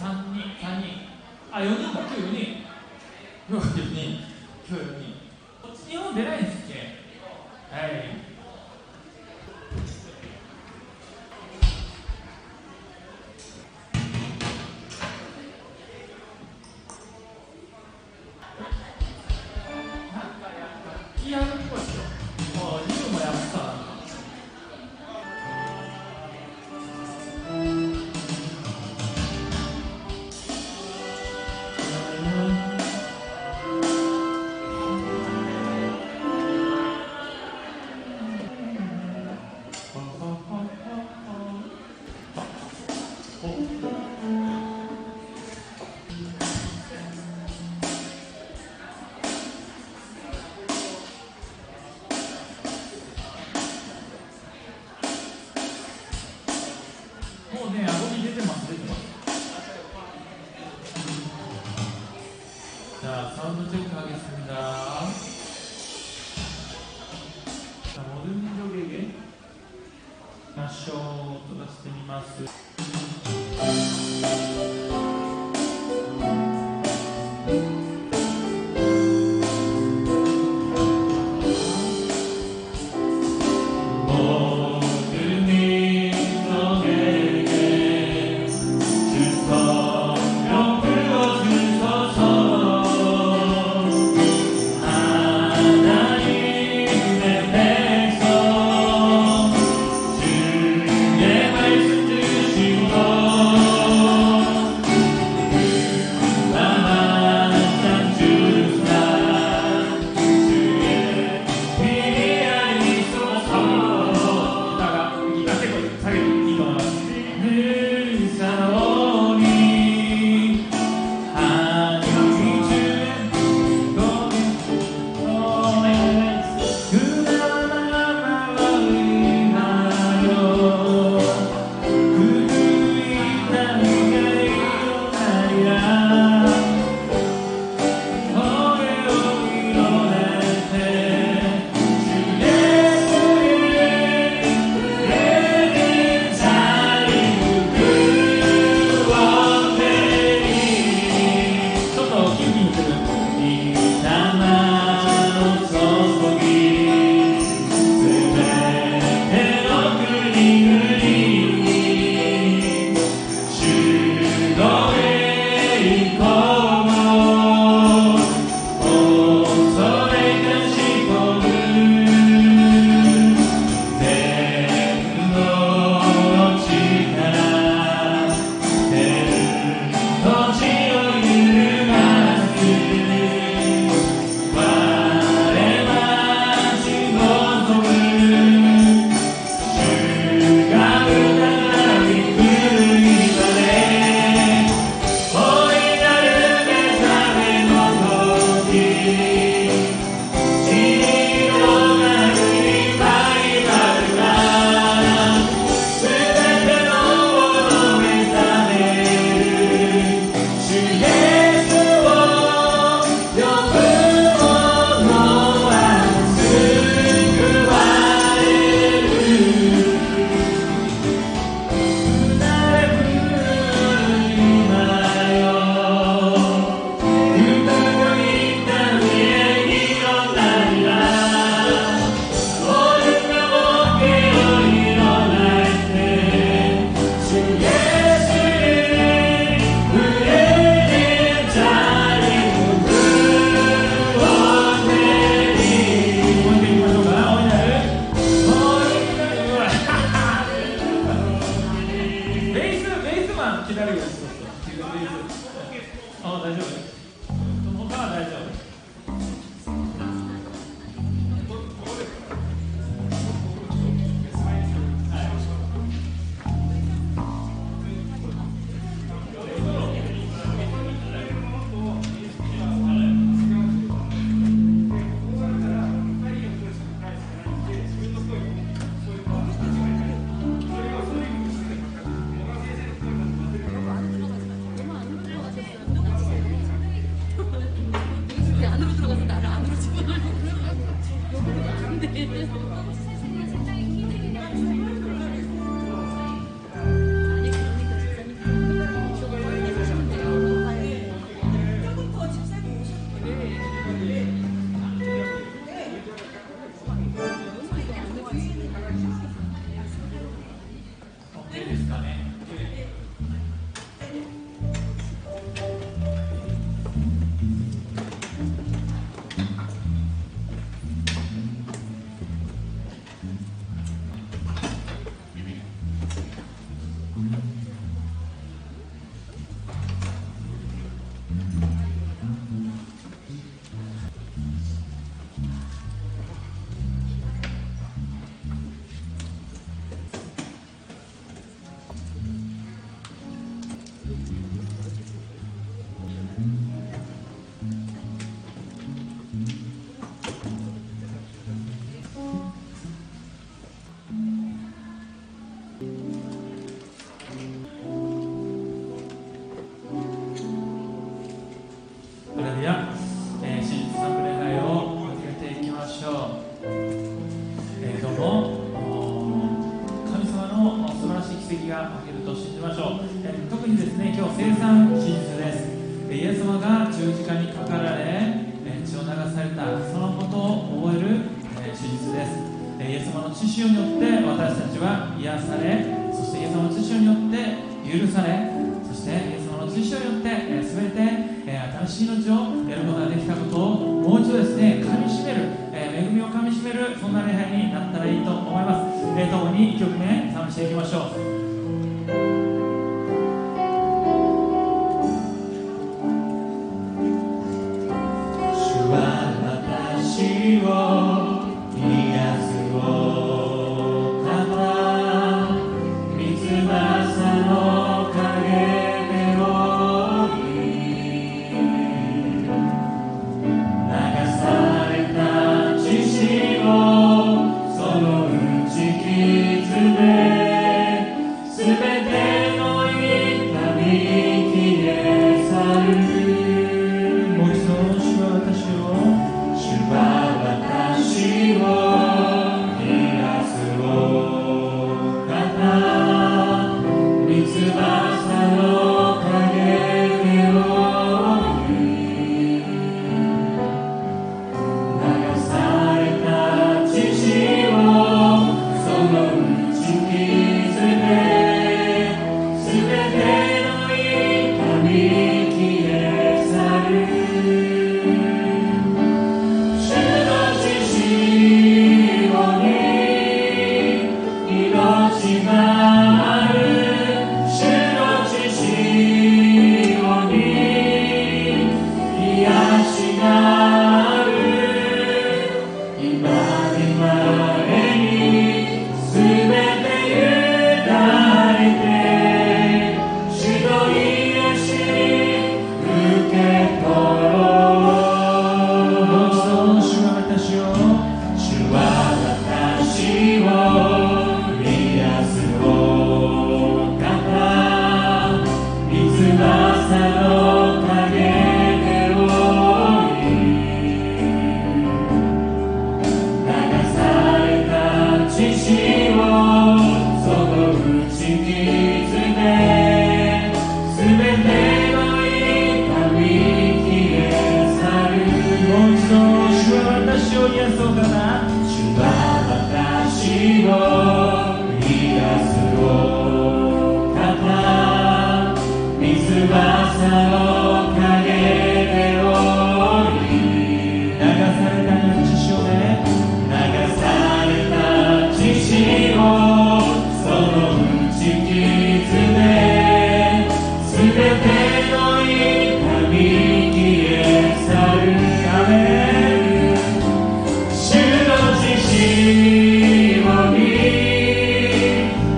3人、あ、4人か、今日4人。今日4人。こっち日本出ないんですっけ？はい。いや、っぽいですよ。自分もやった。もうね、顎に出てます。자, 사운드 체크하겠습니다. 자, 모든 민족에게 나쇼 또出してみます.真実です。イエス様が十字架にかかられ血を流されたそのことを覚える真実です。イエス様の血潮によって私たちは癒され、そしてイエス様の血潮によって許され、そしてイエス様の血潮によって全て新しい命を得ることができたことをもう一度ですね、噛みしめる、恵みを噛みしめる、そんな礼拝になったらいいと思います。共に1曲目賛美していきましょう。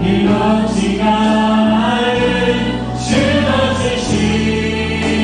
命がある主の血潮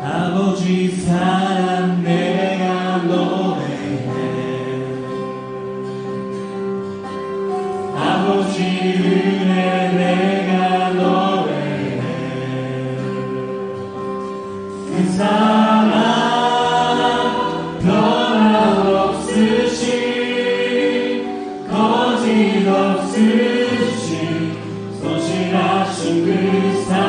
아버지 사랑 내가 노래해 아버지 은혜 내가 노래해 그 사랑 변함없으신 거짓없으신 소실하신 그 사랑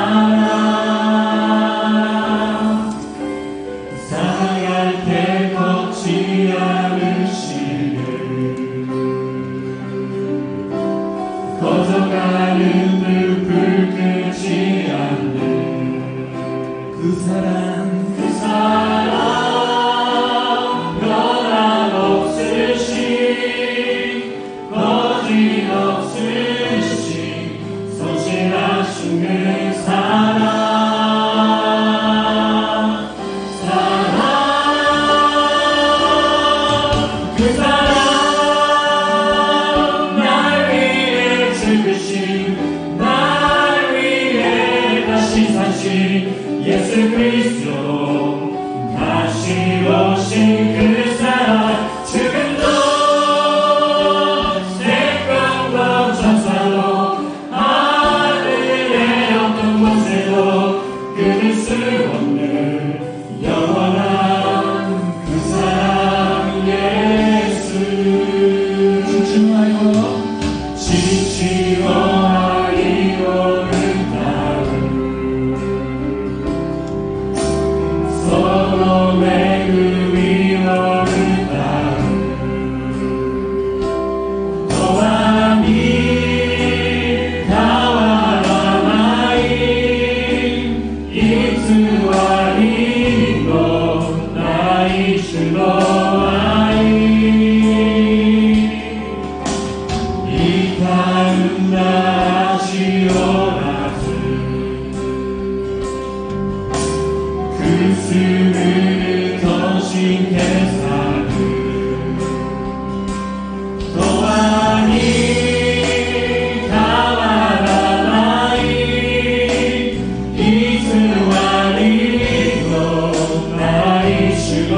신사신 예수 그리스도 다시 오신 그 사랑 지금도 생명과 천사도 하늘의 어떤 곳에도 끊을 수 없는 영원한 그 사랑 예수 지치고 이오는 다음 서로의 의미오는 다음 또한 이 나와 나의 이주 아니고 나의 주로 이 다음 다시 오라주 그 수를 더신 계산을 또한 이 나와 나의 이주 아니고 나의 주로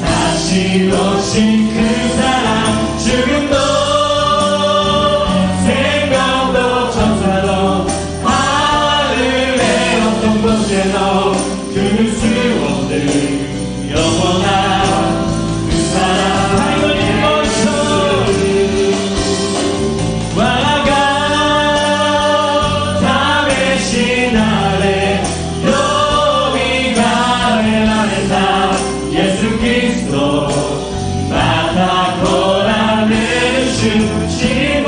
다시 오신 그 사랑 지금도 생명도 천사도 하늘의 어떤 곳에도 끊을 수 없는 영원한 그 사랑 하나님 먼저 와가 담의 신하래 여기가 내 예수 그리스도 마다 고라는 주시고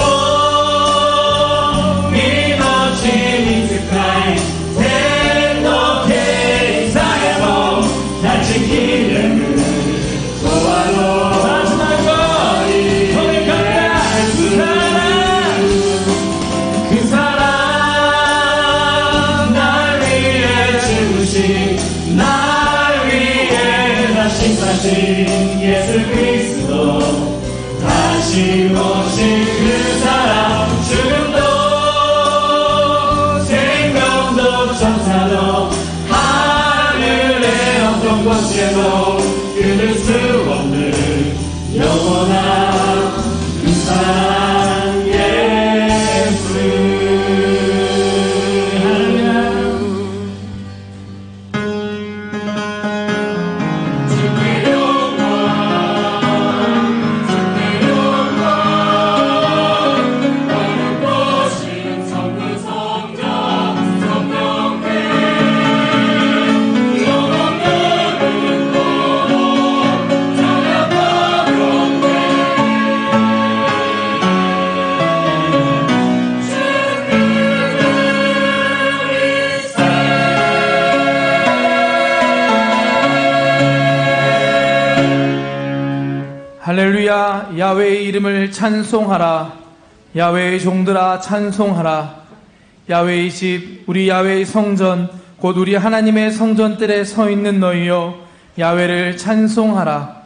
믿어진 익숙하이 생독해 이사야로 다친 기름을 도와로 마지막으로 고백합니다. 그 사랑 날 위해 죽으신 날 위해 다시 사신 예수 그리스도 다시 오신 그 사랑 죽음도 생명도 천사도 하늘의 어떤 곳에도 끊을 수 없는 영원한 그 사랑 예수 할렐루야. 야훼의 이름을 찬송하라. 야훼의 종들아 찬송하라. 야훼의 집 우리 야훼의 성전 곧 우리 하나님의 성전뜰에 서 있는 너희여 야훼를 찬송하라.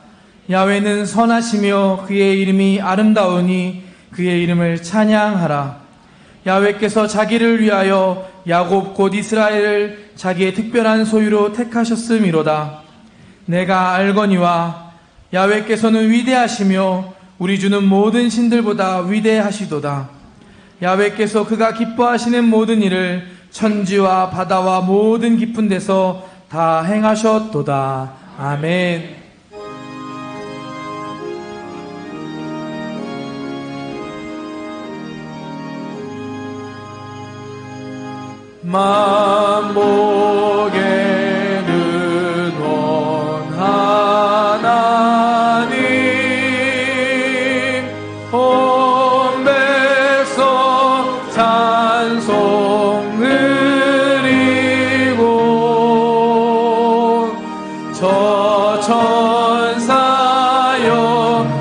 야훼는 선하시며 그의 이름이 아름다우니 그의 이름을 찬양하라. 야훼께서 자기를 위하여 야곱 곧 이스라엘을 자기의 특별한 소유로 택하셨음이로다. 내가 알거니와 야훼께서는 위대하시며 우리 주는 모든 신들보다 위대하시도다. 야훼께서 그가 기뻐하시는 모든 일을 천지와 바다와 모든 깊은 데서 다 행하셨도다. 아멘. 만복에는 원하나님 온 백성 찬송 드리고 저 천사여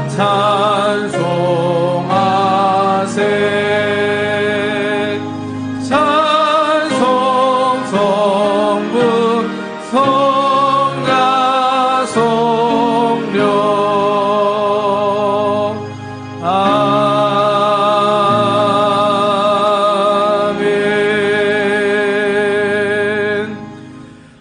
찬송하세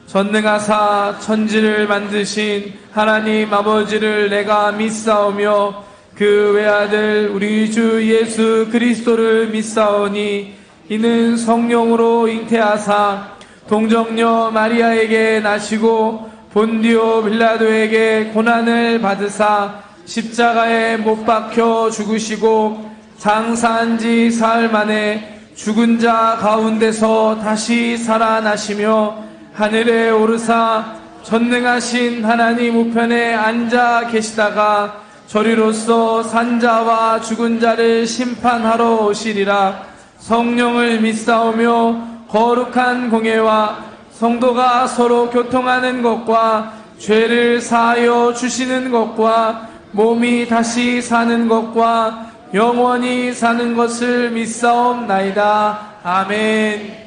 전능하사 천지를 만드신 하나님 아버지를 내가 믿사오며 그 외아들 우리 주 예수 그리스도를 믿사오니 이는 성령으로 잉태하사 동정녀 마리아에게 나시고 본디오 빌라도에게 고난을 받으사 십자가에 못 박혀 죽으시고 장사한 지 사흘 만에 죽은 자 가운데서 다시 살아나시며 하늘에 오르사 전능하신 하나님 우편에 앉아 계시다가 저리로서 산자와 죽은 자를 심판하러 오시리라. 성령을 믿사오며 거룩한 공예와 성도가 서로 교통하는 것과 죄를 사하여 주시는 것과 몸이 다시 사는 것과 영원히 사는 것을 믿사옵나이다. 아멘.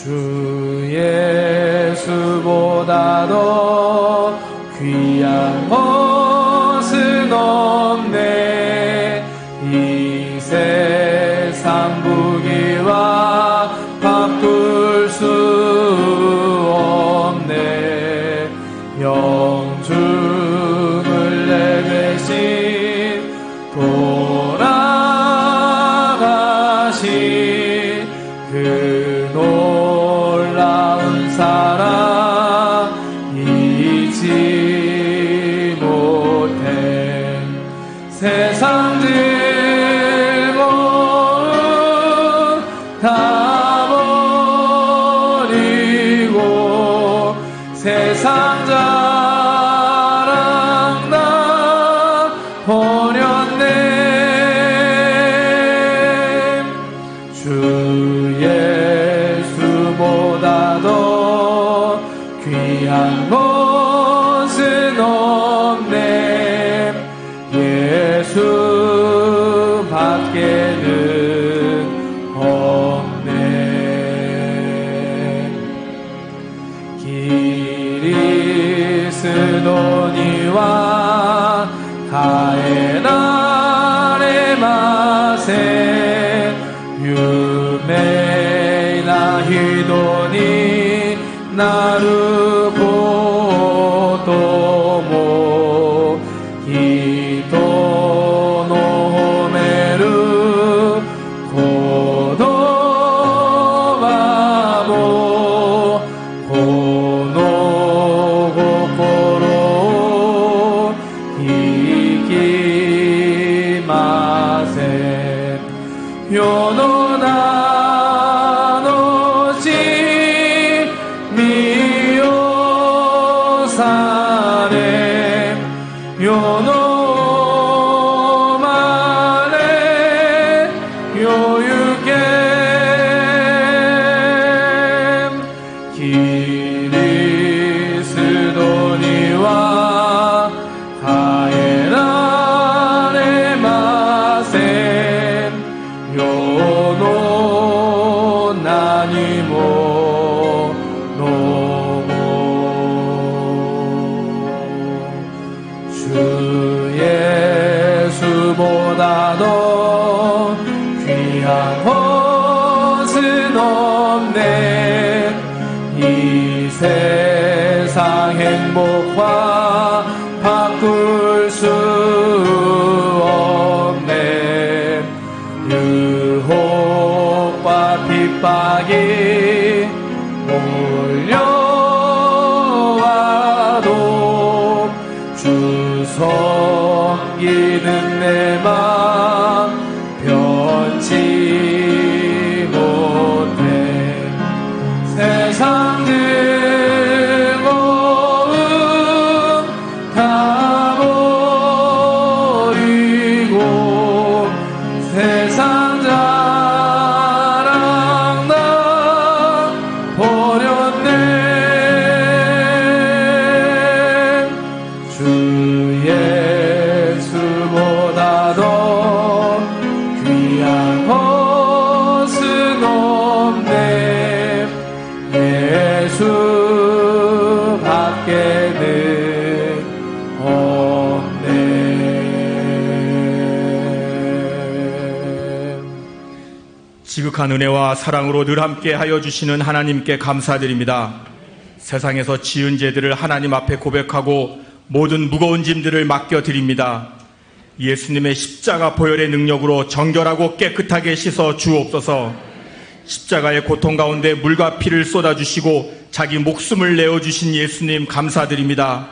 주 예수보다 더 귀한 것은 없네. 이 세상 부귀와 바꿀 수 없네. 영중을 내배신 돌아가신 그 놀라운 사랑 잊지 못해. 세상 즐거움 다 버리고 세상 자랑 다 버렸네. 주 예수보다 더 귀한 것은 없네. 예수 밖에는 없네. 그리스도니와 가에나레 마세 유메나 히도니 나르고 도모 히도노메르 고도바모 고노고코로 이기마세 요노나노지 미오사레 요노마레 요유게 기리스도니와 가에라레 마세 요노 나니모 노모. 주 예수보다 더 귀한 것은 없네. 이 세상 행복과 바꿀 수 없네. 유혹과 핍박이 몰려와도 주 버렸네. 주 예수보다 더 귀한 것은 없네. 예수 밖에는 없네. 지극한 은혜와 사랑으로 늘 함께 하여 주시는 하나님께 감사드립니다. 세상에서 지은 죄들을 하나님 앞에 고백하고 모든 무거운 짐들을 맡겨드립니다. 예수님의 십자가 보혈의 능력으로 정결하고 깨끗하게 씻어 주옵소서. 십자가의 고통 가운데 물과 피를 쏟아주시고 자기 목숨을 내어주신 예수님 감사드립니다.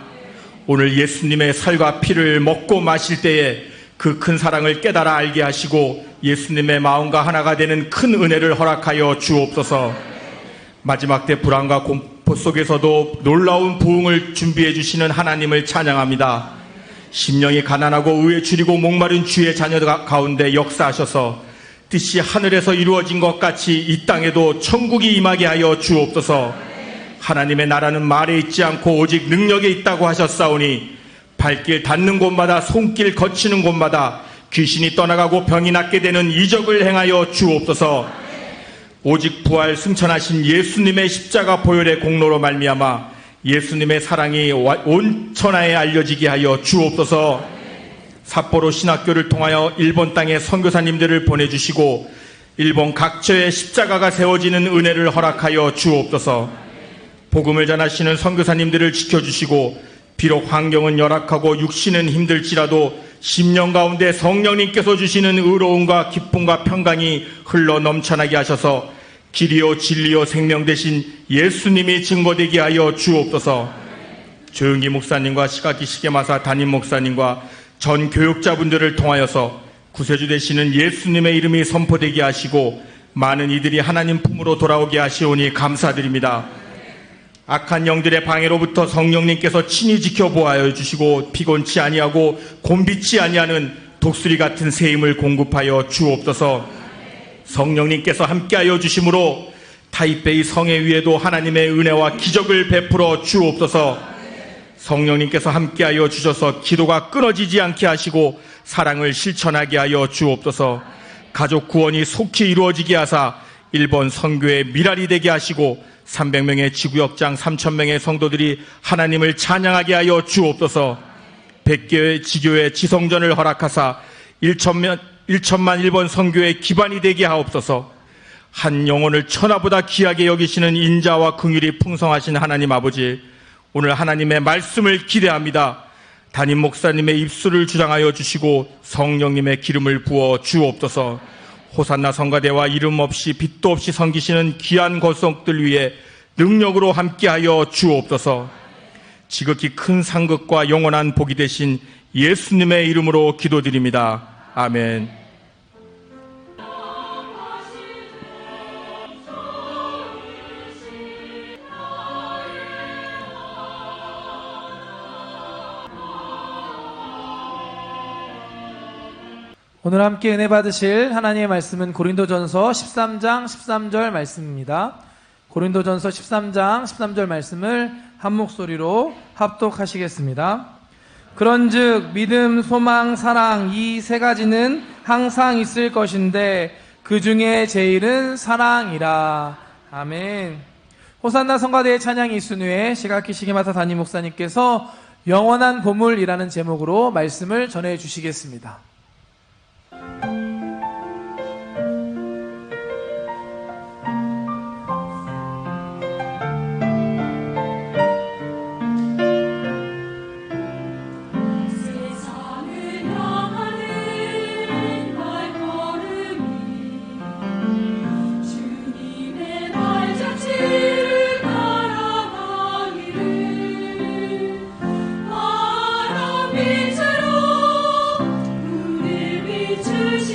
오늘 예수님의 살과 피를 먹고 마실 때에 그 큰 사랑을 깨달아 알게 하시고 예수님의 마음과 하나가 되는 큰 은혜를 허락하여 주옵소서. 마지막 때 불안과 공포 속에서도 놀라운 부흥을 준비해 주시는 하나님을 찬양합니다. 심령이 가난하고 의에 줄이고 목마른 주의 자녀 가운데 역사하셔서 뜻이 하늘에서 이루어진 것 같이 이 땅에도 천국이 임하게 하여 주옵소서. 하나님의 나라는 말에 있지 않고 오직 능력에 있다고 하셨사오니 발길 닿는 곳마다 손길 거치는 곳마다 귀신이 떠나가고 병이 낫게 되는 이적을 행하여 주옵소서. 오직 부활 승천하신 예수님의 십자가 보혈의 공로로 말미암아 예수님의 사랑이 온 천하에 알려지게 하여 주옵소서. 삿포로 신학교를 통하여 일본 땅에 선교사님들을 보내주시고 일본 각처에 십자가가 세워지는 은혜를 허락하여 주옵소서. 복음을 전하시는 선교사님들을 지켜주시고 비록 환경은 열악하고 육신은 힘들지라도 심령 가운데 성령님께서 주시는 의로움과 기쁨과 평강이 흘러 넘쳐나게 하셔서 길이요 진리요 생명 되신 예수님이 증거되게 하여 주옵소서. 조영기 목사님과 시각기 시계마사 담임 목사님과 전 교육자분들을 통하여서 구세주 되시는 예수님의 이름이 선포되게 하시고 많은 이들이 하나님 품으로 돌아오게 하시오니 감사드립니다. 악한 영들의 방해로부터 성령님께서 친히 지켜보아여 주시고 피곤치 아니하고 곤비치 아니하는 독수리 같은 새 힘을 공급하여 주옵소서. 성령님께서 함께하여 주심으로 타이베이 성회 위에도 하나님의 은혜와 기적을 베풀어 주옵소서. 성령님께서 함께하여 주셔서 기도가 끊어지지 않게 하시고 사랑을 실천하게 하여 주옵소서. 가족 구원이 속히 이루어지게 하사 일본 선교의 미랄이 되게 하시고 300명의 지구역장 3,000명의 성도들이 하나님을 찬양하게 하여 주옵소서. 100개의 지교의 지성전을 허락하사 1천만 일본 선교의 기반이 되게 하옵소서. 한 영혼을 천하보다 귀하게 여기시는 인자와 긍휼이 풍성하신 하나님 아버지, 오늘 하나님의 말씀을 기대합니다. 담임 목사님의 입술을 주장하여 주시고 성령님의 기름을 부어 주옵소서. 호산나 성가대와 이름 없이 빛도 없이 섬기시는 귀한 거성들 위에 능력으로 함께하여 주옵소서. 지극히 큰 상급과 영원한 복이 되신 예수님의 이름으로 기도드립니다. 아멘. 오늘 함께 은혜 받으실 하나님의 말씀은 고린도전서 13장 13절 말씀입니다. 고린도전서 13장 13절 말씀을 한 목소리로 합독하시겠습니다. 그런즉 믿음, 소망, 사랑 이 세 가지는 항상 있을 것인데 그 중에 제일은 사랑이라. 아멘. 호산나 성가대의 찬양이 있은 후에 시각기 시계마사 담임 목사님께서 영원한 보물이라는 제목으로 말씀을 전해 주시겠습니다. 빛으로 우릴 비추시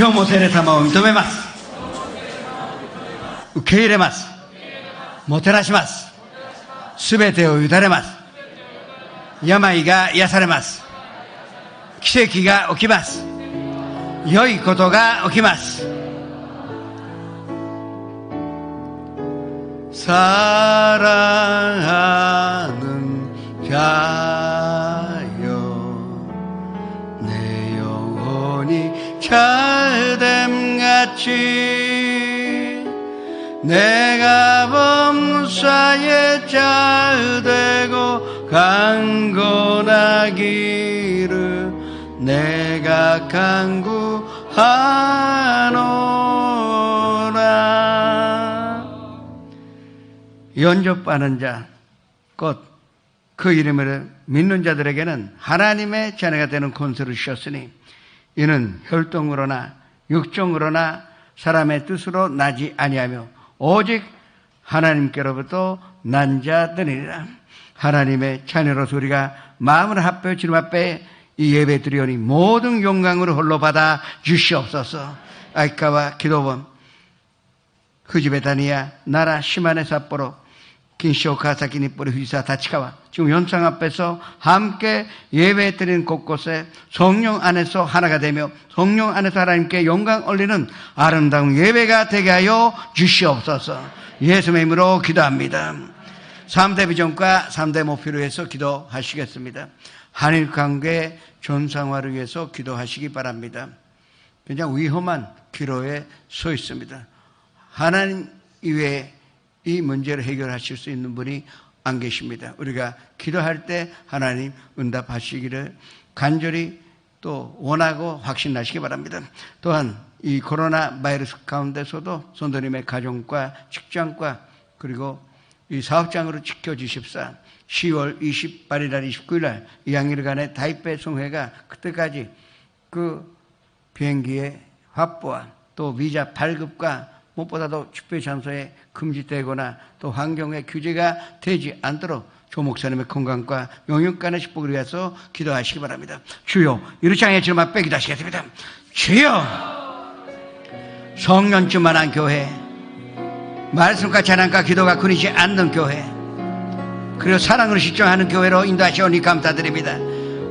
今日も聖霊様を認めます。受け入れます。もてなします。すべてを委ねます。病が癒されます。奇跡が起きます。良いことが起きます。사랑하는 자여 내 영혼이 잘됨같이 내가 범사에 잘되고 강건하기를 내가 간구하노라. 영접받는 자, 곧 그 이름을 믿는 자들에게는 하나님의 자녀가 되는 권세를 주셨으니 이는 혈통으로나 육정으로나 사람의 뜻으로 나지 아니하며 오직 하나님께로부터 난 자들이라. 하나님의 자녀로서 우리가 마음을 합하여 주님 앞에 이 예배 드리오니 모든 영광으로 홀로 받아 주시옵소서. 아이카와 기도원 후지베타니아 나라 시마네 삿포로 긴쇼 가사키 니포리 후지사 다치카와 지금 연상 앞에서 함께 예배 드리는 곳곳에 성령 안에서 하나가 되며 성령 안에서 하나님께 영광 올리는 아름다운 예배가 되게 하여 주시옵소서. 예수의 이름으로 기도합니다. 3대 비전과 3대 목표를 위해서 기도하시겠습니다. 한일 관계 전상화를 위해서 기도하시기 바랍니다. 그냥 위험한 기로에 서 있습니다. 하나님 이외에 이 문제를 해결하실 수 있는 분이 안 계십니다. 우리가 기도할 때 하나님 응답하시기를 간절히 또 원하고 확신하시기 바랍니다. 또한 이 코로나 바이러스 가운데서도 성도님의 가정과 직장과 그리고 이 사업장으로 지켜주십사. 10월 28일날 29일날 이 양일간의 타이페이 성회가 그때까지 그 비행기의 확보와 또 비자 발급과 무엇보다도 집회 장소에 금지되거나 또 환경에 규제가 되지 않도록 조 목사님의 건강과 영육간의 축복을 위해서 기도하시기 바랍니다. 주여, 이렇게 향해 주님 앞에 기도하시겠습니다. 주여, 성년쯤만한 교회, 말씀과 찬양과 기도가 끊이지 않는 교회, 그리고 사랑으로 실정하는 교회로 인도하시오니 감사드립니다.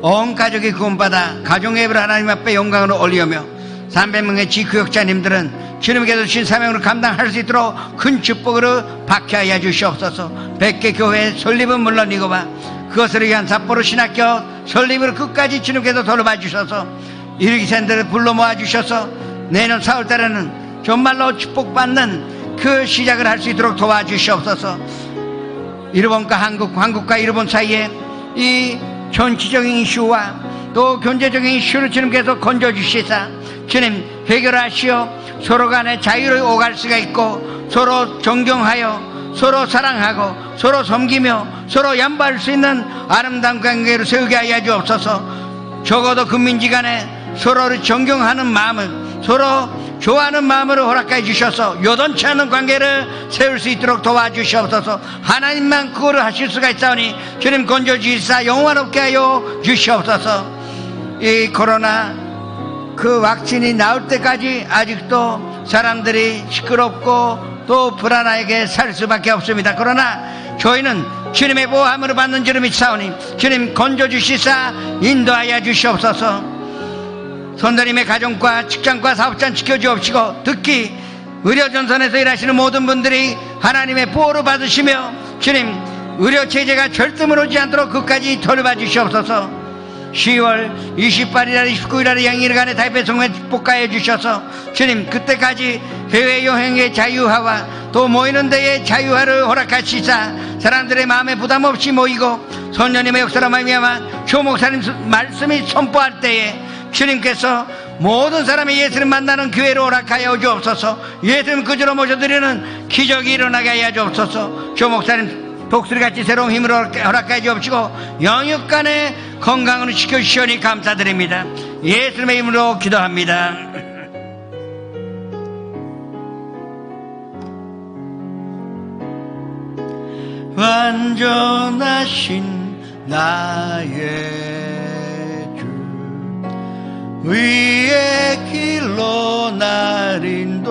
온 가족이 구원받아 가정예배를 하나님 앞에 영광으로 올리며 300명의 지구역자님들은 주님께서 주신 사명을 감당할 수 있도록 큰 축복으로 박해하여 주시옵소서. 100개 교회 설립은 물론이고만 그것을 위한 삿포로 신학교 설립을 끝까지 주님께서 돌봐 주셔서 일기생들을 불러 모아 주셔서 내년 4월달에는 정말로 축복받는 그 시작을 할 수 있도록 도와주시옵소서. 일본과 한국과 일본 사이에 이 정치적인 이슈와 또 경제적인 이슈를 주님께서 건져주시사 주님 해결하시어 서로 간에 자유를 오갈 수가 있고 서로 존경하여 서로 사랑하고 서로 섬기며 서로 양보할 수 있는 아름다운 관계를 세우게 하여 주옵소서. 적어도 국민지 간에 서로를 존경하는 마음을 서로 좋아하는 마음으로 허락해 주셔서 요동치 않는 관계를 세울 수 있도록 도와주시옵소서. 하나님만 그거를 하실 수가 있사오니 주님 건져주시사 영원롭게 하여 주시옵소서. 이 코로나 그 왁신이 나올 때까지 아직도 사람들이 시끄럽고 또 불안하게 살 수밖에 없습니다. 그러나 저희는 주님의 보호함으로 받는 줄을 믿사오니 주님 건져주시사 인도하여 주시옵소서. 선도님의 가정과 직장과 사업장 지켜주옵시고 특히 의료전선에서 일하시는 모든 분들이 하나님의 보호를 받으시며 주님 의료체제가 절대 무너지지 않도록 끝까지 돌봐 주시옵소서. 10월 28일날 29일날 양일간의 타이페이 성회 축복하여 주셔서 주님 그때까지 해외여행의 자유화와 또 모이는 데의 자유화를 허락하시사 사람들의 마음에 부담 없이 모이고 선녀님의 역사로 말미암아 조 목사님 말씀이 선포할 때에 주님께서 모든 사람이 예수를 만나는 기회로 허락하여 주옵소서. 예수님 그저로 모셔드리는 기적이 일어나게 하여 주옵소서. 조 목사님 독수리같이 새로운 힘으로 허락하여 주옵시고 영육간의 건강을 지켜주시오니 감사드립니다. 예수님의 이름으로 기도합니다. 완전하신 나의 주 위에 주의 길로 날 인도하소서.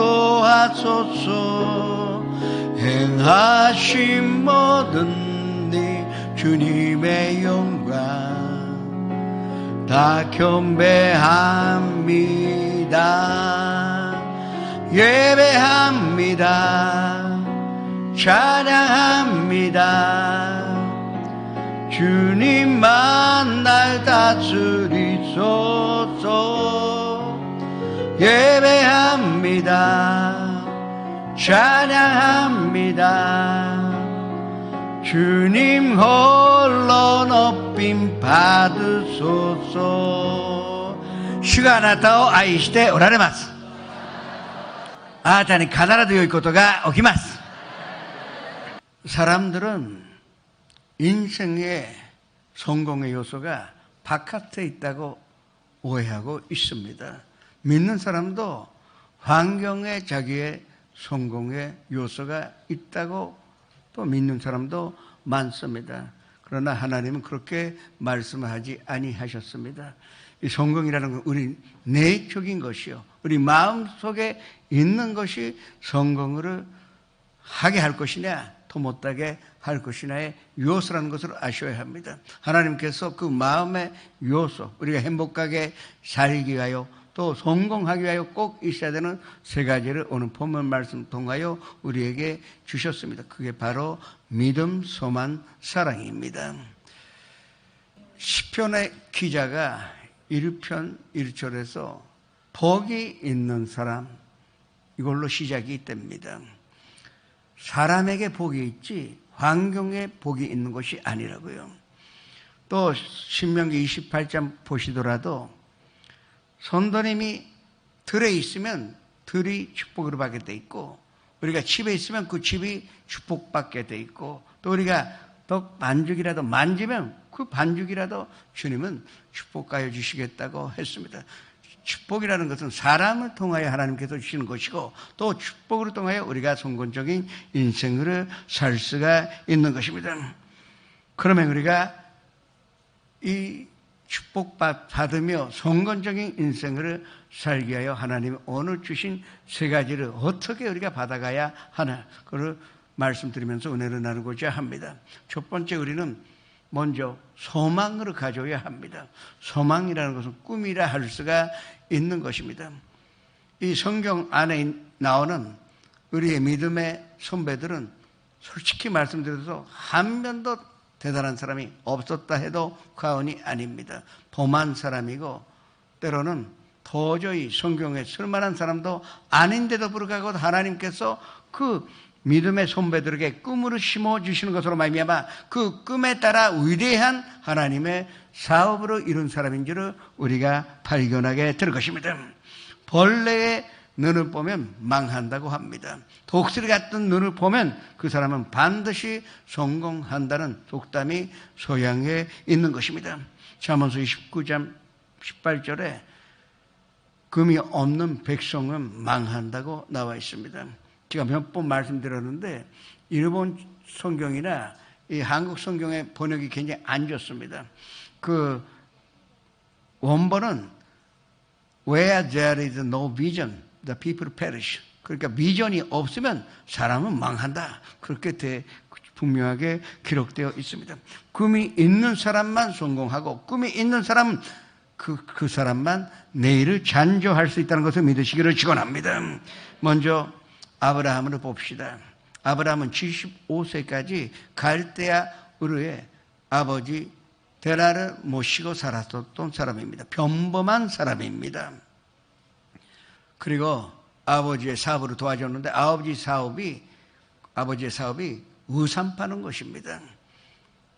행하신 모든 일 주님의 영광 다 경배합니다. 예배합니다. 찬양합니다. 주님만 날 다스리소서. 예배합니다. 찬양합니다. 주님 홀로 높임 받으소서. 주가あなたを愛しておられます。あなたに必ず良いことが起きます。 사람들은 인생의 성공의 요소가 바깥에 있다고 오해하고 있습니다. 믿는 사람도 환경에 자기의 성공의 요소가 있다고 또 믿는 사람도 많습니다. 그러나 하나님은 그렇게 말씀하지 아니하셨습니다. 이 성공이라는 건 우리 내적인 것이요, 우리 마음속에 있는 것이 성공을 하게 할 것이냐 더 못하게 할 것이냐의 요소라는 것을 아셔야 합니다. 하나님께서 그 마음의 요소, 우리가 행복하게 살기 위하여 또 성공하기 위하여 꼭 있어야 되는 세 가지를 오늘 본문 말씀 통하여 우리에게 주셨습니다. 그게 바로 믿음, 소망, 사랑입니다. 시편의 기자가 1편 1절에서 복이 있는 사람, 이걸로 시작이 됩니다. 사람에게 복이 있지 환경에 복이 있는 것이 아니라고요. 또 신명기 28장 보시더라도 선도님이 들에 있으면 들이 축복을 받게 돼 있고, 우리가 집에 있으면 그 집이 축복받게 돼 있고, 또 우리가 떡 반죽이라도 만지면 그 반죽이라도 주님은 축복하여 주시겠다고 했습니다. 축복이라는 것은 사람을 통하여 하나님께서 주시는 것이고, 또 축복을 통하여 우리가 성공적인 인생을 살 수가 있는 것입니다. 그러면 우리가 이 축복받으며 성공적인 인생을 살기 위하여 하나님이 오늘 주신 세 가지를 어떻게 우리가 받아가야 하나, 그걸 말씀드리면서 은혜를 나누고자 합니다. 첫 번째, 우리는 먼저 소망을 가져야 합니다. 소망이라는 것은 꿈이라 할 수가 있는 것입니다. 이 성경 안에 나오는 우리의 믿음의 선배들은 솔직히 말씀드려서 한 명도 대단한 사람이 없었다 해도 과언이 아닙니다. 범한 사람이고 때로는 도저히 성경에 쓸만한 사람도 아닌데도 불구하고 하나님께서 그 믿음의 선배들에게 꿈으로 심어주시는 것으로 말미암아 그 꿈에 따라 위대한 하나님의 사업으로 이룬 사람인 줄을 우리가 발견하게 될 것입니다. 벌레의 눈을 보면 망한다고 합니다. 독수리 같은 눈을 보면 그 사람은 반드시 성공한다는 속담이 서양에 있는 것입니다. 잠언서 29장 18절에 금이 없는 백성은 망한다고 나와 있습니다. 제가 몇 번 말씀드렸는데 일본 성경이나 이 한국 성경의 번역이 굉장히 안 좋습니다. 그 원본은 Where there is no vision, the people perish. 그러니까 비전이 없으면 사람은 망한다. 그렇게 분명하게 기록되어 있습니다. 꿈이 있는 사람만 성공하고 꿈이 있는 사람은 그 사람만 내일을 잔조할 수 있다는 것을 믿으시기를 축원합니다. 먼저 아브라함을 봅시다. 아브라함은 75세까지 갈대아 우르에 아버지 데라를 모시고 살았었던 사람입니다. 평범한 사람입니다. 그리고 아버지의 사업으로 도와줬는데 아버지의 사업이 우산 파는 것입니다.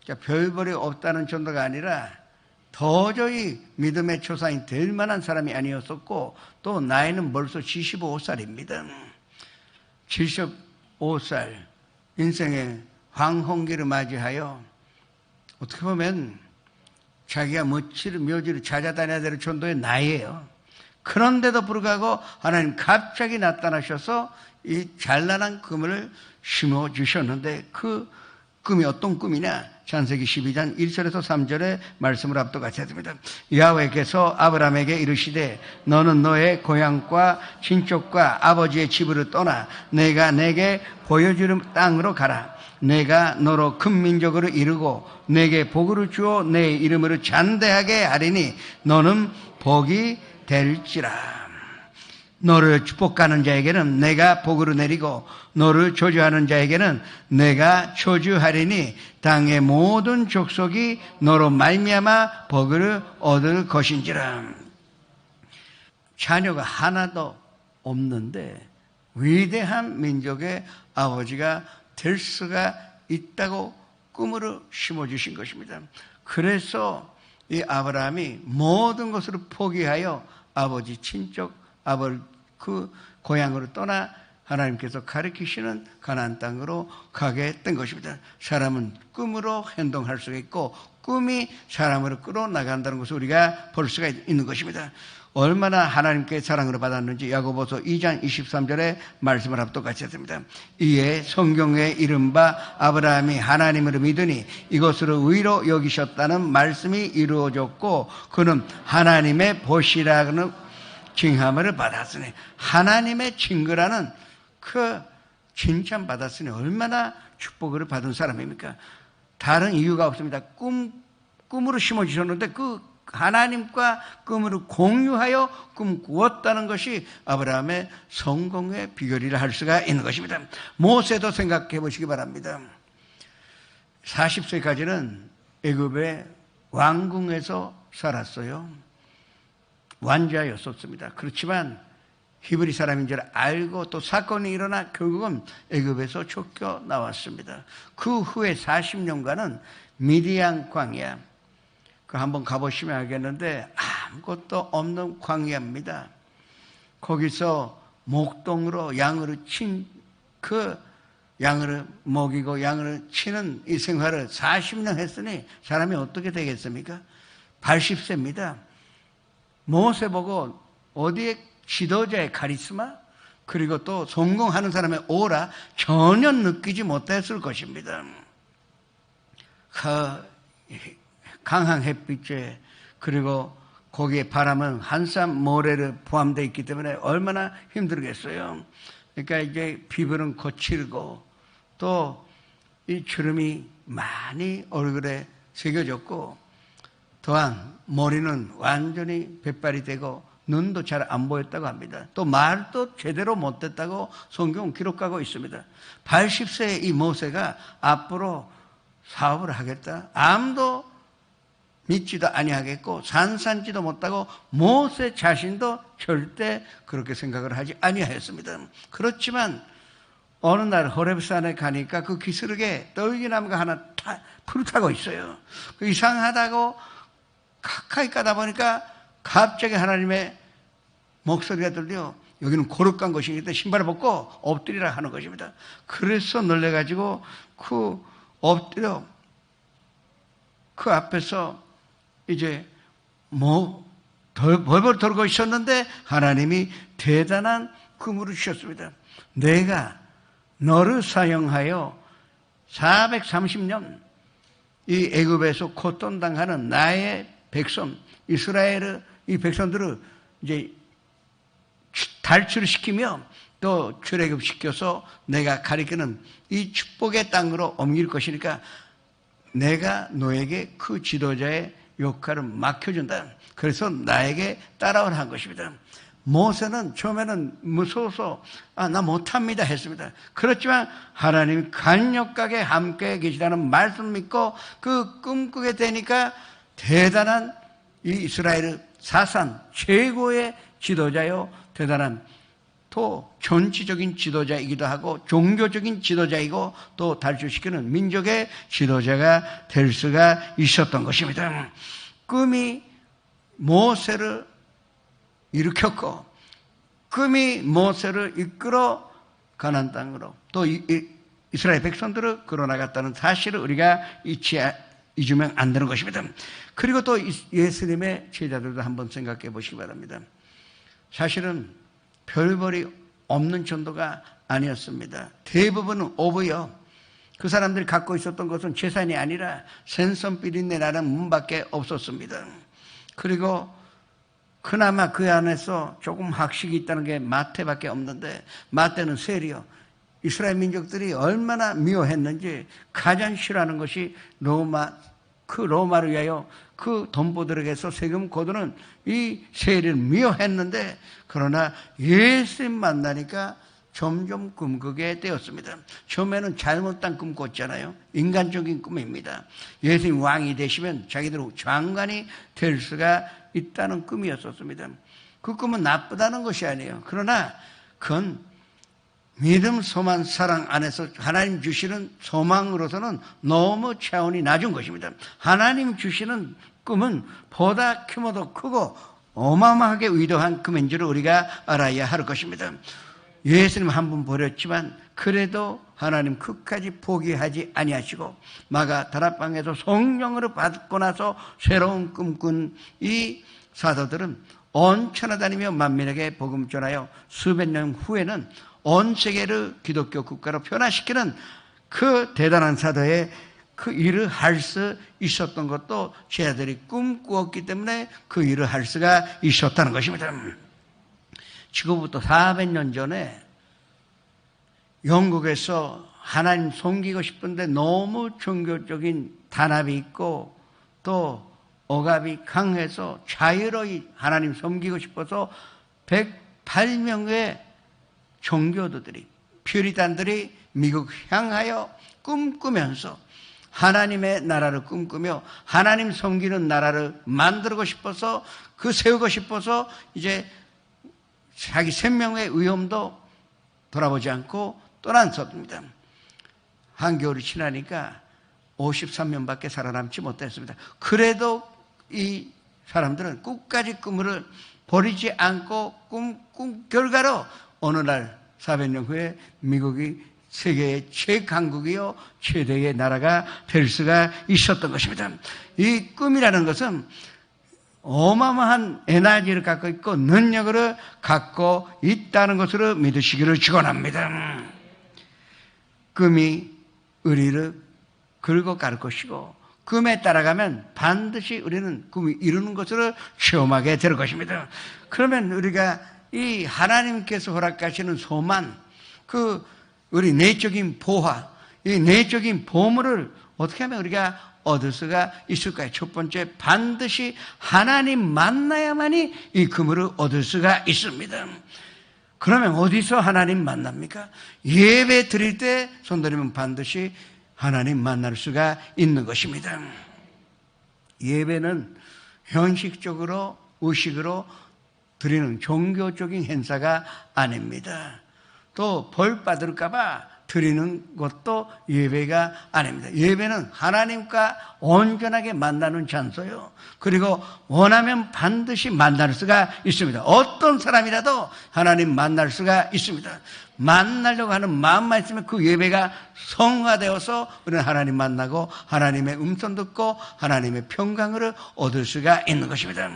그러니까 별볼이 없다는 정도가 아니라 도저히 믿음의 초사인 될 만한 사람이 아니었었고, 또 나이는 벌써 75살입니다. 75살 인생의 황혼기를 맞이하여 어떻게 보면 자기가 묘지를 찾아다녀야 될 정도의 나이예요. 그런데도 불구하고 하나님 갑자기 나타나셔서 이 잘난한 그물을 심어주셨는데 그 꿈이 어떤 꿈이냐? 창세기 12장 1절에서 3절의 말씀을 앞도 같이 했습니다. 야훼께서 아브라함에게 이르시되 너는 너의 고향과 친족과 아버지의 집으로 떠나 내가 내게 보여주는 땅으로 가라. 내가 너로 큰 민족으로 이루고 내게 복을 주어 내 이름으로 잔대하게 하리니 너는 복이 될지라. 너를 축복하는 자에게는 내가 복으로 내리고 너를 저주하는 자에게는 내가 저주하리니 땅의 모든 족속이 너로 말미암아 복을 얻을 것인지라. 자녀가 하나도 없는데 위대한 민족의 아버지가 될 수가 있다고 꿈으로 심어주신 것입니다. 그래서 이 아브라함이 모든 것을 포기하여 아버지 친족 아버지 그 고향으로 떠나 하나님께서 가르치시는 가나안 땅으로 가게 된 것입니다. 사람은 꿈으로 행동할 수가 있고 꿈이 사람으로 끌어나간다는 것을 우리가 볼 수가 있는 것입니다. 얼마나 하나님께 사랑을 받았는지 야고보서 2장 23절의 말씀을 앞도 같이 했습니다. 이에 성경에 이른바 아브라함이 하나님을 믿으니 이것으로 의로 여기셨다는 말씀이 이루어졌고 그는 하나님의 보시라는 칭함을 받았으니 하나님의 칭거라는 그 칭찬받았으니 얼마나 축복을 받은 사람입니까? 다른 이유가 없습니다. 꿈으로 심어주셨는데 그 하나님과 꿈으로 공유하여 꿈 꾸었다는 것이 아브라함의 성공의 비결이라 할 수가 있는 것입니다. 모세도 생각해 보시기 바랍니다. 40세까지는 애굽의 왕궁에서 살았어요. 왕자였었습니다. 그렇지만 히브리 사람인 줄 알고 또 사건이 일어나 결국은 애굽에서 쫓겨나왔습니다. 그 후에 40년간은 미디안 광야, 그 한번 가보시면 알겠는데 아무것도 없는 광야입니다. 거기서 목동으로 양을 양을 먹이고 양을 치는 이 생활을 40년 했으니 사람이 어떻게 되겠습니까? 80세입니다. 모세 보고 어디에 지도자의 카리스마 그리고 또 성공하는 사람의 오라 전혀 느끼지 못했을 것입니다. 강한 햇빛에 그리고 거기에 바람은 한산 모래를 포함되어 있기 때문에 얼마나 힘들겠어요. 그러니까 이제 피부는 거칠고 또 이 주름이 많이 얼굴에 새겨졌고 또한 머리는 완전히 백발이 되고 눈도 잘 안 보였다고 합니다. 또 말도 제대로 못했다고 성경은 기록하고 있습니다. 80세의 이 모세가 앞으로 사업을 하겠다? 아무도 믿지도 아니하겠고 산산지도 못하고 모세 자신도 절대 그렇게 생각을 하지 아니하였습니다. 그렇지만 어느 날 호렙산에 가니까 그 기슭에 떨기나무가 하나 푸르타고 있어요. 이상하다고 가까이 가다 보니까 갑자기 하나님의 목소리가 들려 여기는 거룩한 곳이기 때문에 신발을 벗고 엎드리라 하는 것입니다. 그래서 놀래가지고 엎드려 그 앞에서 이제 벌벌 돌고 있었는데 하나님이 대단한 꿈을 주셨습니다. 내가 너를 사용하여 430년 이 애굽에서 고통당하는 나의 백성 이스라엘의 이 백성들을 이제 탈출시키며 또 출애굽시켜서 내가 가리키는 이 축복의 땅으로 옮길 것이니까 내가 너에게 그 지도자의 역할을 맡겨준다. 그래서 나에게 따라오라 한 것입니다. 모세는 처음에는 무서워서 나 못합니다 했습니다. 그렇지만 하나님이 강력하게 함께 계시다는 말씀을 믿고 그 꿈꾸게 되니까 대단한 이 이스라엘의 사상 최고의 지도자요 대단한 또 정치적인 지도자이기도 하고 종교적인 지도자이고 또 탈출시키는 민족의 지도자가 될 수가 있었던 것입니다. 꿈이 모세를 일으켰고 꿈이 모세를 이끌어 가나안 땅으로 또 이스라엘 백성들을 끌어나갔다는 사실을 우리가 잊으면 안 되는 것입니다. 그리고 또 예수님의 제자들도 한번 생각해 보시기 바랍니다. 사실은 별볼이 없는 정도가 아니었습니다. 대부분은 오브요. 그 사람들이 갖고 있었던 것은 재산이 아니라 생선 비린내나는 문밖에 없었습니다. 그리고 그나마 그 안에서 조금 학식이 있다는 게 마태밖에 없는데, 마태는 세리요. 이스라엘 민족들이 얼마나 미워했는지 가장 싫어하는 것이 로마를 위하여 그 돈보들에게서 세금 거두는 이 세리를 미워했는데, 그러나 예수님 만나니까 점점 꿈꾸게 되었습니다. 처음에는 잘못된 꿈 꿨잖아요. 인간적인 꿈입니다. 예수님 왕이 되시면 자기들 장관이 될 수가 있다는 꿈이었었습니다. 그 꿈은 나쁘다는 것이 아니에요. 그러나 그건 믿음, 소망, 사랑 안에서 하나님 주시는 소망으로서는 너무 차원이 낮은 것입니다. 하나님 주시는 꿈은 보다 규모도 크고 어마어마하게 의도한 꿈인 줄 우리가 알아야 할 것입니다. 예수님 한 분 버렸지만 그래도 하나님 끝까지 포기하지 아니하시고 마가 다락방에서 성령으로 받고 나서 새로운 꿈꾼 이 사도들은 온 천하 다니며 만민에게 복음 전하여 수백 년 후에는 온 세계를 기독교 국가로 변화시키는 그 대단한 사도의 그 일을 할 수 있었던 것도 제자들이 꿈꾸었기 때문에 그 일을 할 수가 있었다는 것입니다. 지금부터 400년 전에 영국에서 하나님 섬기고 싶은데 너무 종교적인 단합이 있고 또 억압이 강해서 자유로이 하나님 섬기고 싶어서 108명의 종교도들이, 퓨리탄들이 미국 향하여 꿈꾸면서 하나님의 나라를 꿈꾸며 하나님 섬기는 나라를 만들고 싶어서 세우고 싶어서 이제 자기 생명의 위험도 돌아보지 않고 떠났습니다. 한겨울이 지나니까 53명밖에 살아남지 못했습니다. 그래도 이 사람들은 끝까지 꿈을 버리지 않고 꿈 결과로 어느 날 400년 후에 미국이 세계의 최강국이요 최대의 나라가 될 수가 있었던 것입니다. 이 꿈이라는 것은 어마어마한 에너지를 갖고 있고 능력을 갖고 있다는 것으로 믿으시기를 축원합니다. 꿈이 우리를 끌고 갈 것이고 꿈에 따라가면 반드시 우리는 꿈이 이루는 것으로 체험하게 될 것입니다. 그러면 우리가 이 하나님께서 허락하시는 소망, 우리 내적인 보화, 이 내적인 보물을 어떻게 하면 우리가 얻을 수가 있을까요? 첫 번째, 반드시 하나님 만나야만이 이 그물을 얻을 수가 있습니다. 그러면 어디서 하나님 만납니까? 예배 드릴 때 손들이면 반드시 하나님 만날 수가 있는 것입니다. 예배는 형식적으로 의식으로 드리는 종교적인 행사가 아닙니다. 또 벌 받을까 봐 드리는 것도 예배가 아닙니다. 예배는 하나님과 온전하게 만나는 장소요. 그리고 원하면 반드시 만날 수가 있습니다. 어떤 사람이라도 하나님 만날 수가 있습니다. 만나려고 하는 마음만 있으면 그 예배가 성화되어서 우리는 하나님 만나고 하나님의 음성 듣고 하나님의 평강을 얻을 수가 있는 것입니다.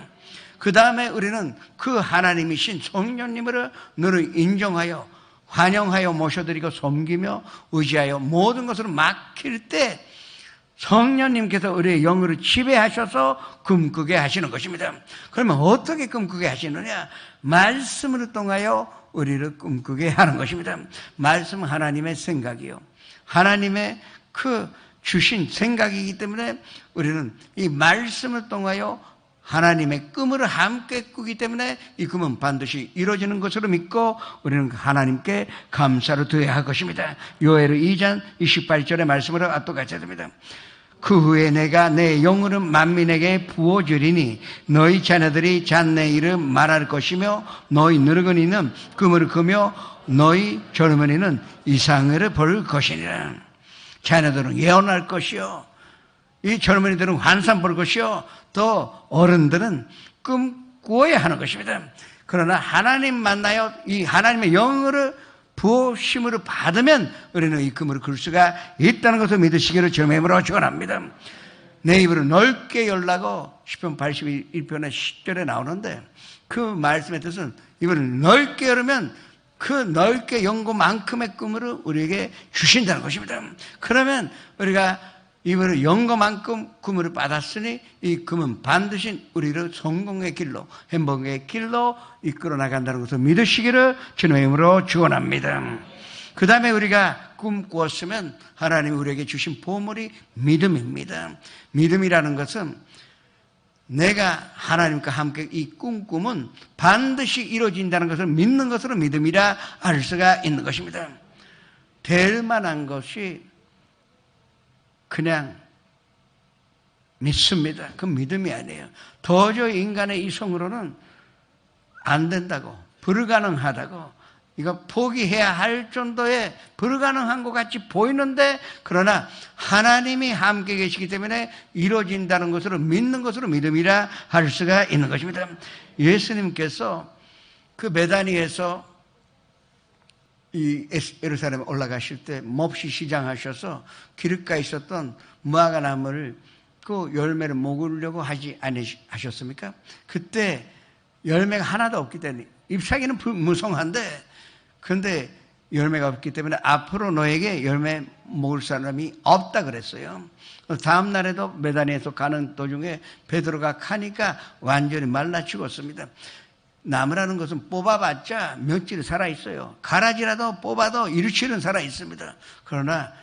그 다음에 우리는 그 하나님이신 성령님을 늘 인정하여 환영하여 모셔드리고 섬기며 의지하여 모든 것을 맡길 때 성령님께서 우리의 영으로 지배하셔서 꿈꾸게 하시는 것입니다. 그러면 어떻게 꿈꾸게 하시느냐? 말씀을 통하여 우리를 꿈꾸게 하는 것입니다. 말씀은 하나님의 생각이요, 하나님의 주신 생각이기 때문에 우리는 이 말씀을 통하여 하나님의 꿈을 함께 꾸기 때문에 이 꿈은 반드시 이루어지는 것으로 믿고 우리는 하나님께 감사를 드려야 할 것입니다. 요엘 2장 28절의 말씀으로 압도같이 됩니다. 그 후에 내가 내 영으로 만민에게 부어주리니 너희 자녀들이 잔내 이름 말할 것이며 너희 늙은이는 꿈을 꾸며 너희 젊은이는 이상을 볼 것이니라. 자녀들은 예언할 것이요, 이 젊은이들은 환상 볼 것이요, 또 어른들은 꿈 꾸어야 하는 것입니다. 그러나 하나님 만나요 이 하나님의 영으로 부어심으로 받으면 우리는 이 꿈을 꿀 수가 있다는 것을 믿으시기를 주님의 이름으로 축원합니다. 내 입으로 넓게 열라고 시편 81편의 10절에 나오는데 그 말씀의 뜻은 입을 넓게 열으면 그 넓게 연고만큼의 꿈을 우리에게 주신다는 것입니다. 그러면 우리가 이번에 연고만큼 꿈을 받았으니 이 꿈은 반드시 우리를 성공의 길로, 행복의 길로 이끌어 나간다는 것을 믿으시기를 주님의 이름으로 축원합니다. 그 다음에 우리가 꿈꾸었으면 하나님이 우리에게 주신 보물이 믿음입니다. 믿음이라는 것은 내가 하나님과 함께 이 꿈은 반드시 이루어진다는 것을 믿는 것으로 믿음이라 알 수가 있는 것입니다. 될 만한 것이 그냥 믿습니다. 그건 믿음이 아니에요. 도저히 인간의 이성으로는 안 된다고, 불가능하다고, 이거 포기해야 할 정도의 불가능한 것 같이 보이는데, 그러나 하나님이 함께 계시기 때문에 이루어진다는 것으로 믿는 것으로 믿음이라 할 수가 있는 것입니다. 예수님께서 그 베다니에서 이 예루살렘에 올라가실 때 몹시 시장하셔서 기름가에 있었던 무화과 나무를 그 열매를 먹으려고 하지 않으셨습니까? 그때 열매가 하나도 없기 때문에 잎사귀는 무성한데, 그런데 열매가 없기 때문에 앞으로 너에게 열매 먹을 사람이 없다 그랬어요. 다음 날에도 베다니에서 가는 도중에 베드로가 가니까 완전히 말라 죽었습니다. 나무라는 것은 뽑아봤자 며칠 살아있어요. 가라지라도 뽑아도 일주일은 살아있습니다. 그러나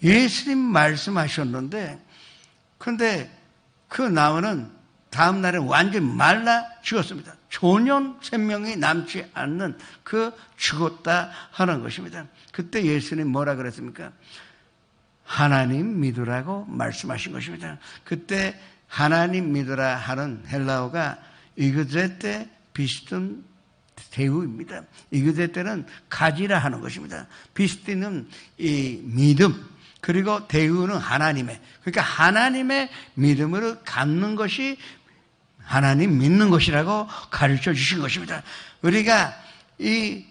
예수님 말씀하셨는데, 그런데 그 나무는 다음 날에 완전히 말라 죽었습니다. 전혀 생명이 남지 않는 그 죽었다 하는 것입니다. 그때 예수님 뭐라 그랬습니까? 하나님 믿으라고 말씀하신 것입니다. 그때 하나님 믿으라 하는 헬라어가 이그제테 비스튼 대우입니다. 이그제테는 가지라 하는 것입니다. 비스티는 이 믿음, 그리고 대우는 하나님의, 그러니까 하나님의 믿음을 갖는 것이 하나님 믿는 것이라고 가르쳐 주신 것입니다. 우리가 이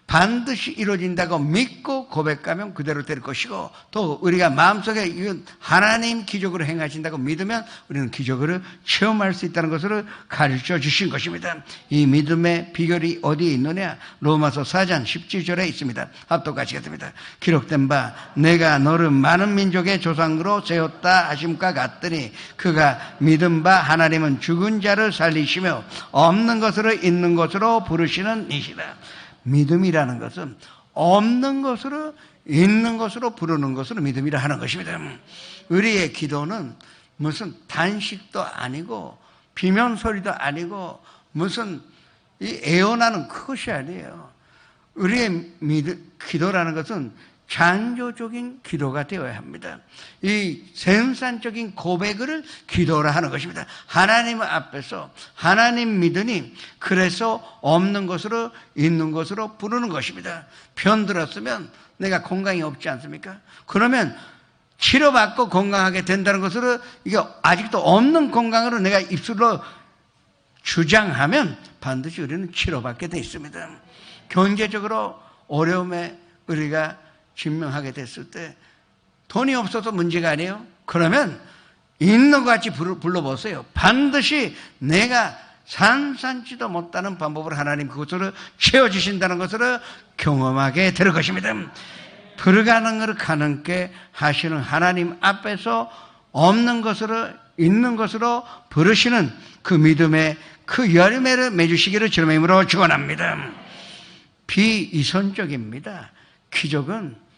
반드시 이루어진다고 믿고 고백하면 그대로 될 것이고, 또 우리가 마음속에 하나님 기적으로 행하신다고 믿으면 우리는 기적으로 체험할 수 있다는 것을 가르쳐 주신 것입니다. 이 믿음의 비결이 어디에 있느냐? 로마서 4장 17절에 있습니다. 합독같이 같습니다. 기록된 바 내가 너를 많은 민족의 조상으로 세웠다 하심과 같더니 그가 믿은 바 하나님은 죽은 자를 살리시며 없는 것으로 있는 것으로 부르시는 이시라. 믿음이라는 것은 없는 것으로 있는 것으로 부르는 것으로 믿음이라 하는 것입니다. 우리의 기도는 무슨 단식도 아니고 비명소리도 아니고 무슨 이 애원하는 그것이 아니에요. 우리의 기도라는 것은 창조적인 기도가 되어야 합니다. 이 생산적인 고백을 기도라 하는 것입니다. 하나님 앞에서 하나님 믿으니 그래서 없는 것으로 있는 것으로 부르는 것입니다. 편들었으면 내가 건강이 없지 않습니까? 그러면 치료받고 건강하게 된다는 것으로 이게 아직도 없는 건강으로 내가 입술로 주장하면 반드시 우리는 치료받게 되어 있습니다. 경제적으로 어려움에 우리가 증명하게 됐을 때 돈이 없어서 문제가 아니에요. 그러면 있는 것 같이 불러보세요. 반드시 내가 산산치도 못하는 방법으로 하나님 그것을 채워주신다는 것을 경험하게 될 것입니다. 불가능을 가능케 하시는 하나님 앞에서 없는 것으로 있는 것으로 부르시는 그 믿음의 그 열매를 맺으시기를 주님의 이름으로 축원합니다. 비이성적입니다. 기적은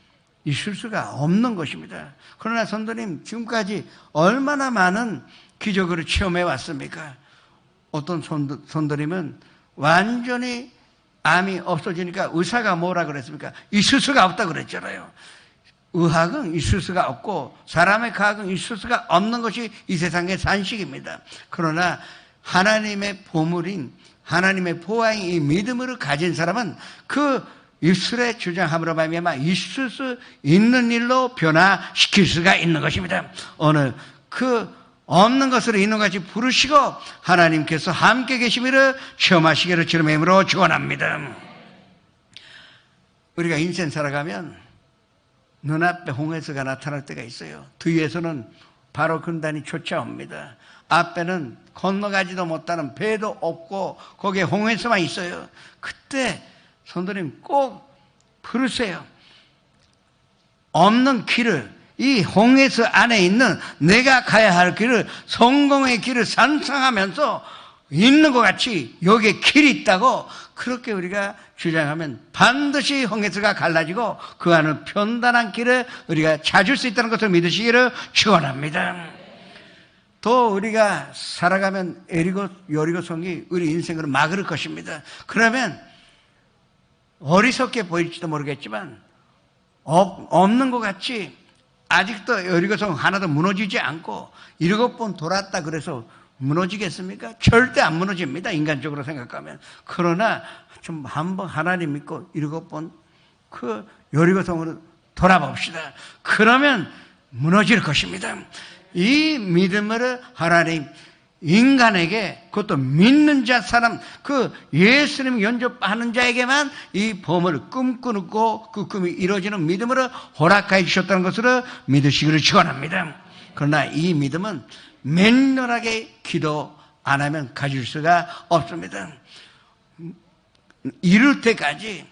있을 수가 없는 것입니다. 그러나 성도님, 지금까지 얼마나 많은 기적을 체험해 왔습니까? 어떤 성도님은 완전히 암이 없어지니까 의사가 뭐라 그랬습니까? 있을 수가 없다 그랬잖아요. 의학은 있을 수가 없고 사람의 과학은 있을 수가 없는 것이 이 세상의 산식입니다. 그러나 하나님의 보물인 하나님의 보화인 이 믿음을 가진 사람은 그 입술의 주장함으로 말미암아 있을 수 있는 일로 변화시킬 수가 있는 것입니다. 오늘 그 없는 것으로 있는 것 같이 부르시고 하나님께서 함께 계시기를 체험하시기를 주님의 이름으로 축원합니다. 우리가 인생 살아가면 눈앞에 홍해수가 나타날 때가 있어요. 뒤에서는 바로 군단이 쫓아옵니다. 앞에는 건너가지도 못하는 배도 없고 거기에 홍해수만 있어요. 그때 성도님 꼭 부르세요. 없는 길을, 이 홍해서 안에 있는 내가 가야 할 길을, 성공의 길을 산성하면서 있는 것 같이 여기에 길이 있다고 그렇게 우리가 주장하면 반드시 홍해서가 갈라지고 그 안은 편단한 길을 우리가 찾을 수 있다는 것을 믿으시기를 축원합니다. 또 우리가 살아가면 여리고 성이 우리 인생을 막을 것입니다. 그러면 어리석게 보일지도 모르겠지만 없는 것 같이 아직도 여리고성 하나도 무너지지 않고 7번 돌았다 그래서 무너지겠습니까? 절대 안 무너집니다. 인간적으로 생각하면. 그러나 좀 한번 하나님 믿고 7번 그 여리고성으로 돌아봅시다. 그러면 무너질 것입니다. 이 믿음을 하나님 인간에게, 그것도 믿는 자 사람, 그 예수님 영접하는 자에게만 이 범을 꿈꾸고 그 꿈이 이루어지는 믿음으로 허락하여 주셨다는 것으로 믿으시기를 축원합니다. 그러나 이 믿음은 맹렬하게 기도 안 하면 가질 수가 없습니다. 이룰 때까지,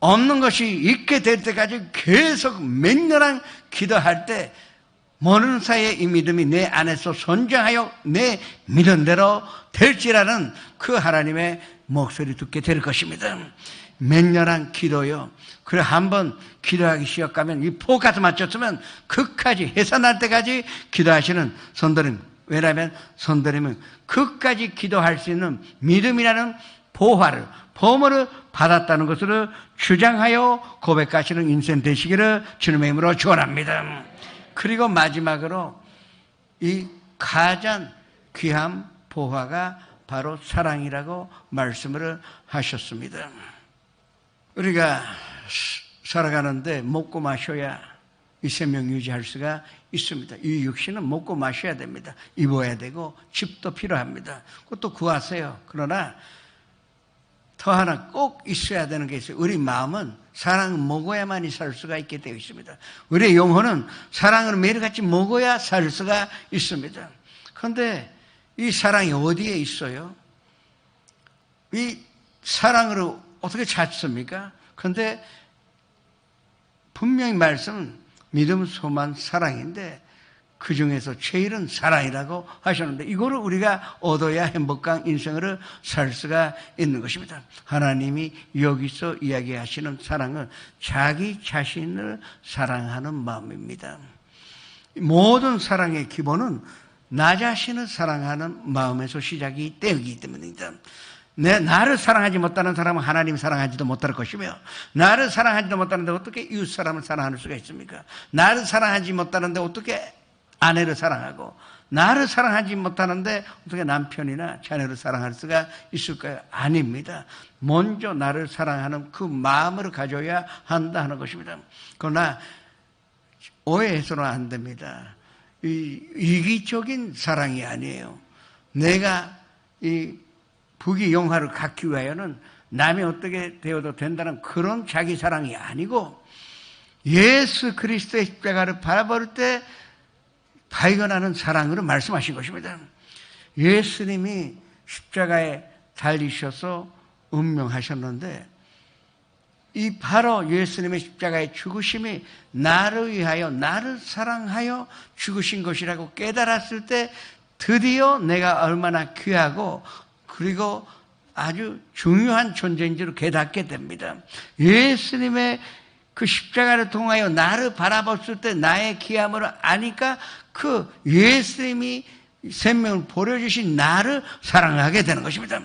없는 것이 있게 될 때까지 계속 맹렬한 기도할 때 모르는 사이에 이 믿음이 내 안에서 선정하여 내 믿은 대로 될지라는 그 하나님의 목소리 듣게 될 것입니다. 맹렬한 기도요. 그래 한번 기도하기 시작하면 이 포커스 맞췄으면 끝까지 해산할 때까지 기도하시는 선도님. 왜냐하면 선도님은 끝까지 기도할 수 있는 믿음이라는 보화를, 보물을 받았다는 것을 주장하여 고백하시는 인생 되시기를 주님의 이름으로 축원합니다. 그리고 마지막으로 이 가장 귀한 보화가 바로 사랑이라고 말씀을 하셨습니다. 우리가 살아가는데 먹고 마셔야 이 생명 유지할 수가 있습니다. 이 육신은 먹고 마셔야 됩니다. 입어야 되고 집도 필요합니다. 그것도 구하세요. 그러나 더 하나 꼭 있어야 되는 게 있어요. 우리 마음은 사랑을 먹어야만이 살 수가 있게 되어 있습니다. 우리의 영혼은 사랑을 매일같이 먹어야 살 수가 있습니다. 그런데 이 사랑이 어디에 있어요? 이 사랑으로 어떻게 찾습니까? 그런데 분명히 말씀은 믿음, 소망, 사랑인데 그 중에서 제일은 사랑이라고 하셨는데 이거를 우리가 얻어야 행복한 인생을 살 수가 있는 것입니다. 하나님이 여기서 이야기하시는 사랑은 자기 자신을 사랑하는 마음입니다. 모든 사랑의 기본은 나 자신을 사랑하는 마음에서 시작이 되기 때문입니다. 나를 사랑하지 못하는 사람은 하나님 사랑하지도 못할 것이며, 나를 사랑하지도 못하는데 어떻게 이웃 사람을 사랑할 수가 있습니까? 나를 사랑하지 못하는데 어떻게 아내를 사랑하고, 나를 사랑하지 못하는데 어떻게 남편이나 자녀를 사랑할 수가 있을까요? 아닙니다. 먼저 나를 사랑하는 그 마음을 가져야 한다 하는 것입니다. 그러나 오해해서는 안 됩니다. 이기적인 사랑이 아니에요. 내가 이 부귀영화를 갖기 위하여는 남이 어떻게 되어도 된다는 그런 자기 사랑이 아니고, 예수 그리스도의 십자가를 바라볼 때 발견하는 사랑으로 말씀하신 것입니다. 예수님이 십자가에 달리셔서 운명하셨는데, 이 바로 예수님의 십자가의 죽으심이 나를 위하여, 나를 사랑하여 죽으신 것이라고 깨달았을 때 드디어 내가 얼마나 귀하고 그리고 아주 중요한 존재인 줄 깨닫게 됩니다. 예수님의 그 십자가를 통하여 나를 바라봤을 때 나의 귀함을 아니까 그 예수님이 생명을 보여주신 나를 사랑하게 되는 것입니다.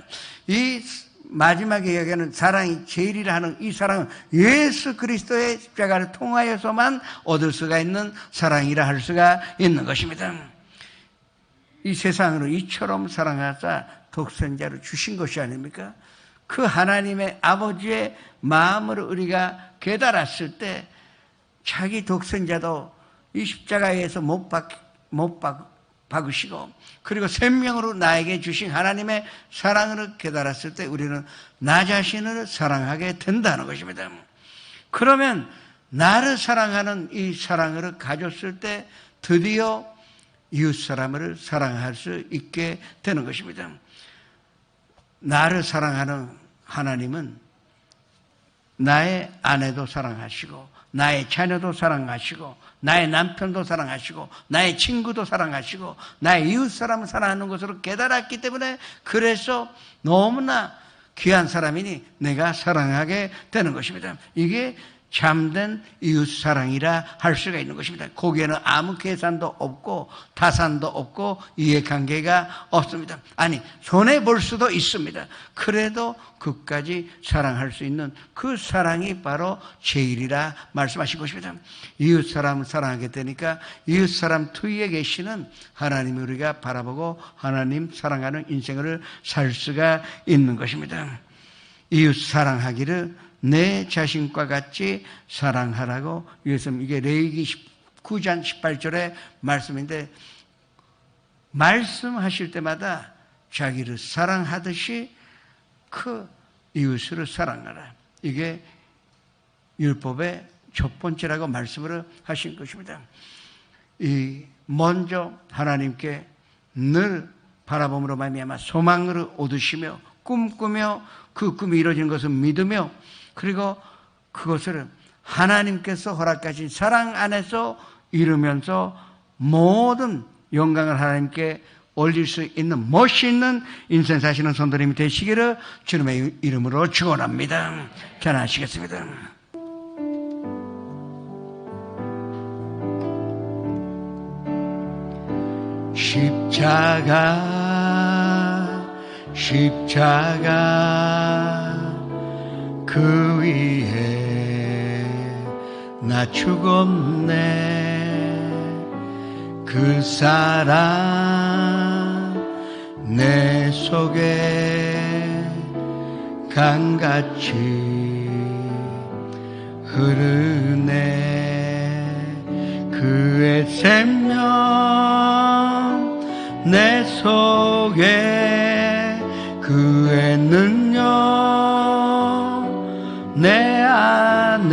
이 마지막에 이야기하는 사랑이 제일이라 하는 이 사랑은 예수 그리스도의 십자가를 통하여서만 얻을 수가 있는 사랑이라 할 수가 있는 것입니다. 이 세상으로 이처럼 사랑하사 독생자를 주신 것이 아닙니까? 그 하나님의 아버지의 마음을 우리가 깨달았을 때 자기 독생자도 이 십자가에서 못 박으시고 그리고 생명으로 나에게 주신 하나님의 사랑을 깨달았을 때 우리는 나 자신을 사랑하게 된다는 것입니다. 그러면 나를 사랑하는 이 사랑을 가졌을 때 드디어 이웃 사람을 사랑할 수 있게 되는 것입니다. 나를 사랑하는 하나님은 나의 아내도 사랑하시고 나의 자녀도 사랑하시고 나의 남편도 사랑하시고 나의 친구도 사랑하시고 나의 이웃 사람을 사랑하는 것으로 깨달았기 때문에 그래서 너무나 귀한 사람이니 내가 사랑하게 되는 것입니다. 이게 참된 이웃사랑이라 할 수가 있는 것입니다. 거기에는 아무 계산도 없고 타산도 없고 이해관계가 없습니다. 아니 손해볼 수도 있습니다. 그래도 끝까지 사랑할 수 있는 그 사랑이 바로 제일이라 말씀하신 것입니다. 이웃사람을 사랑하게 되니까 이웃사람 뒤에 계시는 하나님을 우리가 바라보고 하나님 사랑하는 인생을 살 수가 있는 것입니다. 이웃 사랑하기를 내 자신과 같이 사랑하라고 이게 레위기 9장 18절의 말씀인데 말씀하실 때마다 자기를 사랑하듯이 그 이웃을 사랑하라. 이게 율법의 첫 번째라고 말씀을 하신 것입니다. 먼저 하나님께 늘 바라봄으로 말미암아 소망을 얻으시며 꿈꾸며 그 꿈이 이루어지는 것을 믿으며 그리고 그것을 하나님께서 허락하신 사랑 안에서 이루면서 모든 영광을 하나님께 올릴 수 있는 멋있는 인생 사시는 성도님이 되시기를 주님의 이름으로 축원합니다. 전하시겠습니다. 십자가 그 위에 나 죽었네. 그 사랑 내 속에 강같이 흐르네. 그의 생명 내 속에 그의 능력 내 안에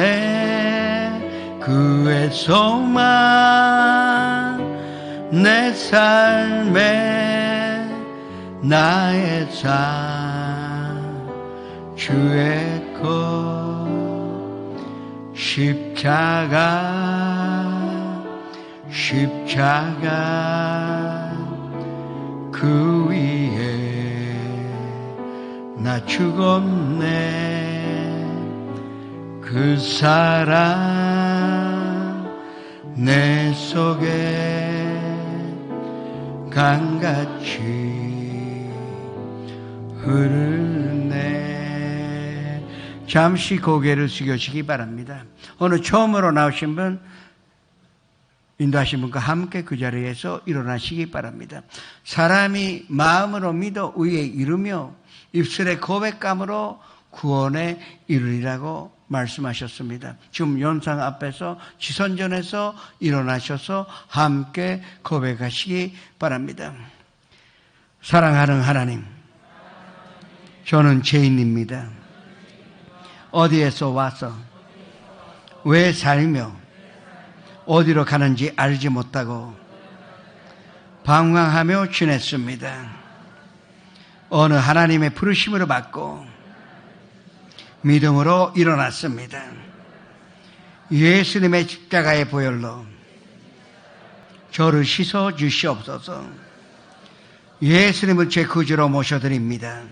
그의 소망 내 삶에 나의 삶 주의 것 십자가 그 위에 나 죽었네. 그 사랑 내 속에 강같이 흐르네. 잠시 고개를 숙여시기 바랍니다. 오늘 처음으로 나오신 분 인도하신 분과 함께 그 자리에서 일어나시기 바랍니다. 사람이 마음으로 믿어 의에 이르며 입술의 고백감으로 구원에 이르리라고 말씀하셨습니다. 지금 영상 앞에서 지선전에서 일어나셔서 함께 고백하시기 바랍니다. 사랑하는 하나님, 저는 죄인입니다. 어디에서 와서 왜 살며 어디로 가는지 알지 못하고 방황하며 지냈습니다. 어느 하나님의 부르심으로 받고 믿음으로 일어났습니다. 예수님의 십자가의 보혈로 저를 씻어 주시옵소서. 예수님을 제 구주로 모셔드립니다.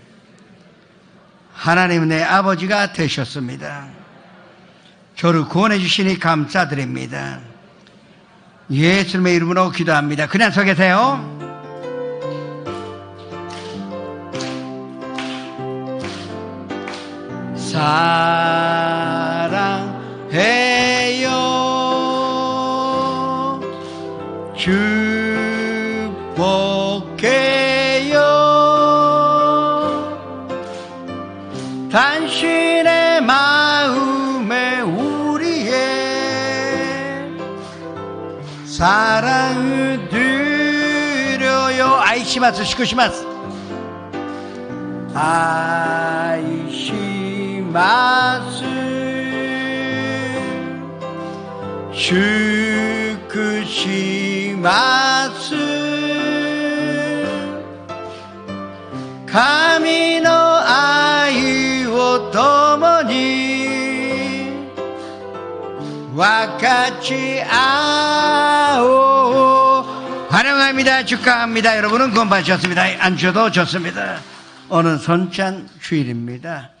하나님은 내 아버지가 되셨습니다. 저를 구원해 주시니 감사드립니다. 예수님의 이름으로 기도합니다. 그냥 서 계세요. 사랑해요. 축복해요. 당신의 마음에 우리의 사랑을 드려요. 아이시마스 시쿠시마스 아이시마스 시쿠시마스 카미노 아이오 토모니 같이 아오. 환영합니다. 축하합니다. 여러분은 구원받으셨습니다. 앉혀도 좋습니다. 오늘 손찬 주일입니다.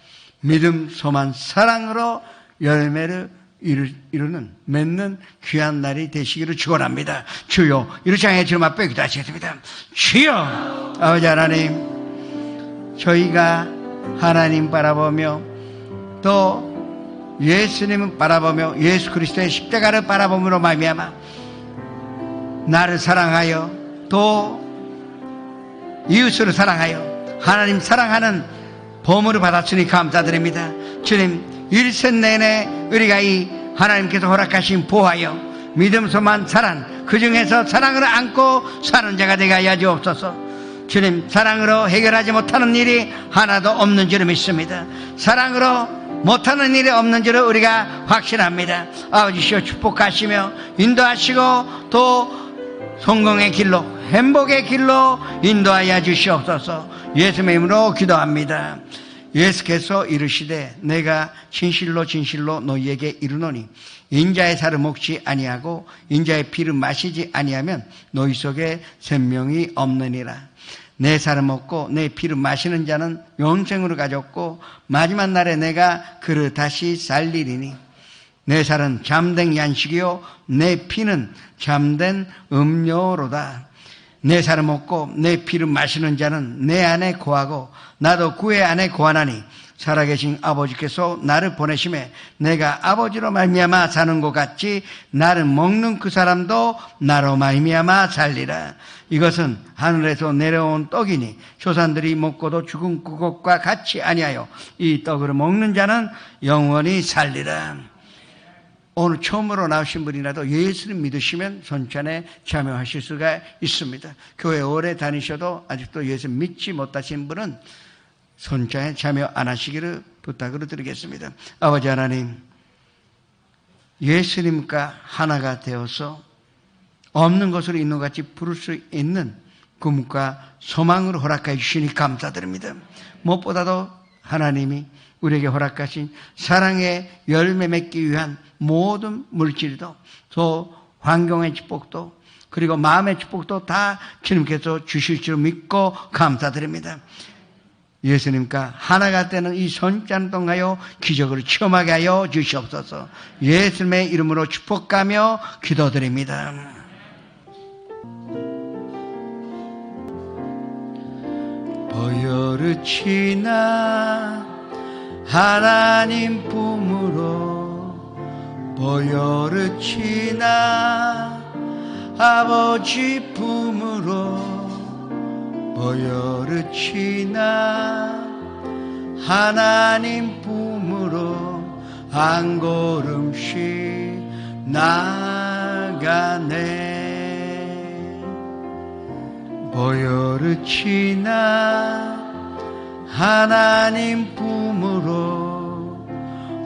믿음, 소망, 사랑으로 열매를 이루는 맺는 귀한 날이 되시기를 축원합니다. 주여, 이렇게 향해 주님 앞에 기도하시겠습니다. 주여, 아버지 하나님, 저희가 하나님 바라보며 또 예수님을 바라보며 예수 그리스도의 십자가를 바라보므로 말미암아 나를 사랑하여 또 이웃을 사랑하여 하나님 사랑하는 보물을 받았으니 감사드립니다. 주님, 일생 내내 우리가 이 하나님께서 허락하신 보하여 믿음, 소망, 사랑, 그 중에서 사랑을 안고 사는 자가 되게 하여 주옵소서. 주님, 사랑으로 해결하지 못하는 일이 하나도 없는 줄을 믿습니다. 사랑으로 못하는 일이 없는 줄을 우리가 확신합니다. 아버지시여, 축복하시며 인도하시고 또 성공의 길로, 행복의 길로 인도하여 주시옵소서. 예수님의 이름으로 기도합니다. 예수께서 이르시되 내가 진실로 진실로 너희에게 이르노니 인자의 살을 먹지 아니하고 인자의 피를 마시지 아니하면 너희 속에 생명이 없느니라. 내 살을 먹고 내 피를 마시는 자는 영생으로 가졌고 마지막 날에 내가 그를 다시 살리리니 내 살은 잠든 양식이요 내 피는 잠든 음료로다. 내 살을 먹고 내 피를 마시는 자는 내 안에 거하고 나도 그의 안에 거하나니 살아계신 아버지께서 나를 보내심에 내가 아버지로 말미암아 사는 것 같이 나를 먹는 그 사람도 나로 말미암아 살리라. 이것은 하늘에서 내려온 떡이니 조상들이 먹고도 죽은 그것과 같이 아니하여 이 떡을 먹는 자는 영원히 살리라. 오늘 처음으로 나오신 분이라도 예수를 믿으시면 손찬에 참여하실 수가 있습니다. 교회 오래 다니셔도 아직도 예수 믿지 못하신 분은 손찬에 참여 안 하시기를 부탁으로 드리겠습니다. 아버지 하나님, 예수님과 하나가 되어서 없는 것으로 있는 것 같이 부를 수 있는 꿈과 소망으로 허락해 주시니 감사드립니다. 무엇보다도 하나님이 우리에게 허락하신 사랑의 열매 맺기 위한 모든 물질도 또 환경의 축복도 그리고 마음의 축복도 다 주님께서 주실 줄 믿고 감사드립니다. 예수님과 하나가 되는 이 손잔 통하여 기적을 체험하게 하여 주시옵소서. 예수님의 이름으로 축복하며 기도드립니다. 보혈을 지나 하나님 품으로 보혈을 지나 아버지 품으로 보혈을 지나 하나님 품으로 한 걸음씩 나가네. 보혈을 지나 하나님 품으로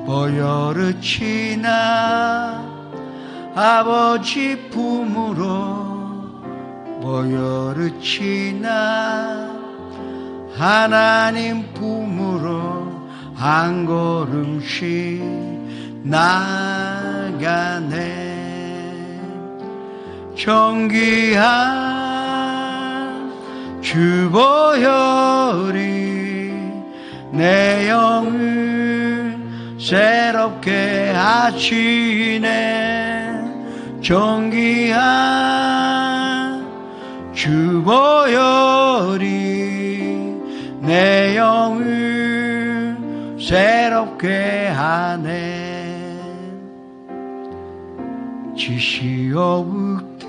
보혈을 지나 아버지 품으로 보혈을 지나 하나님 품으로 한 걸음씩 나가네. 정귀한 주 보혈이 내 영을 새롭게 하시네. 정귀한 주 보혈이 내 영을 새롭게 하네. 지시오우케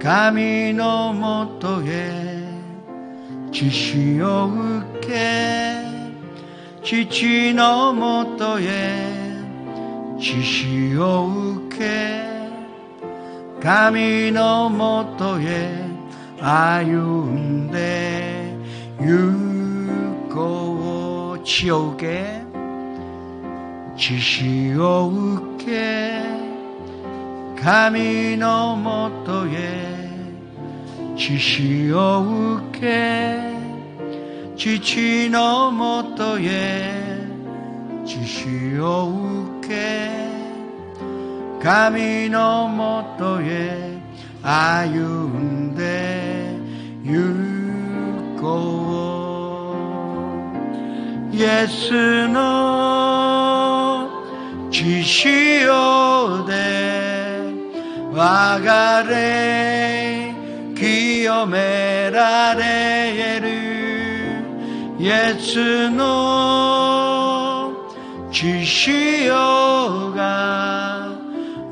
가미노 모토에 지시오우케 지치노 모토에 지시오우케 가미노 모토에 아윤데 유고 치오우케 지시오우케 가미노 모토에 지시오우케 지치노 모토에 지시오우케 神のもとへ歩んで行こう。イエスの血潮で我が霊清められる。イエスの血潮が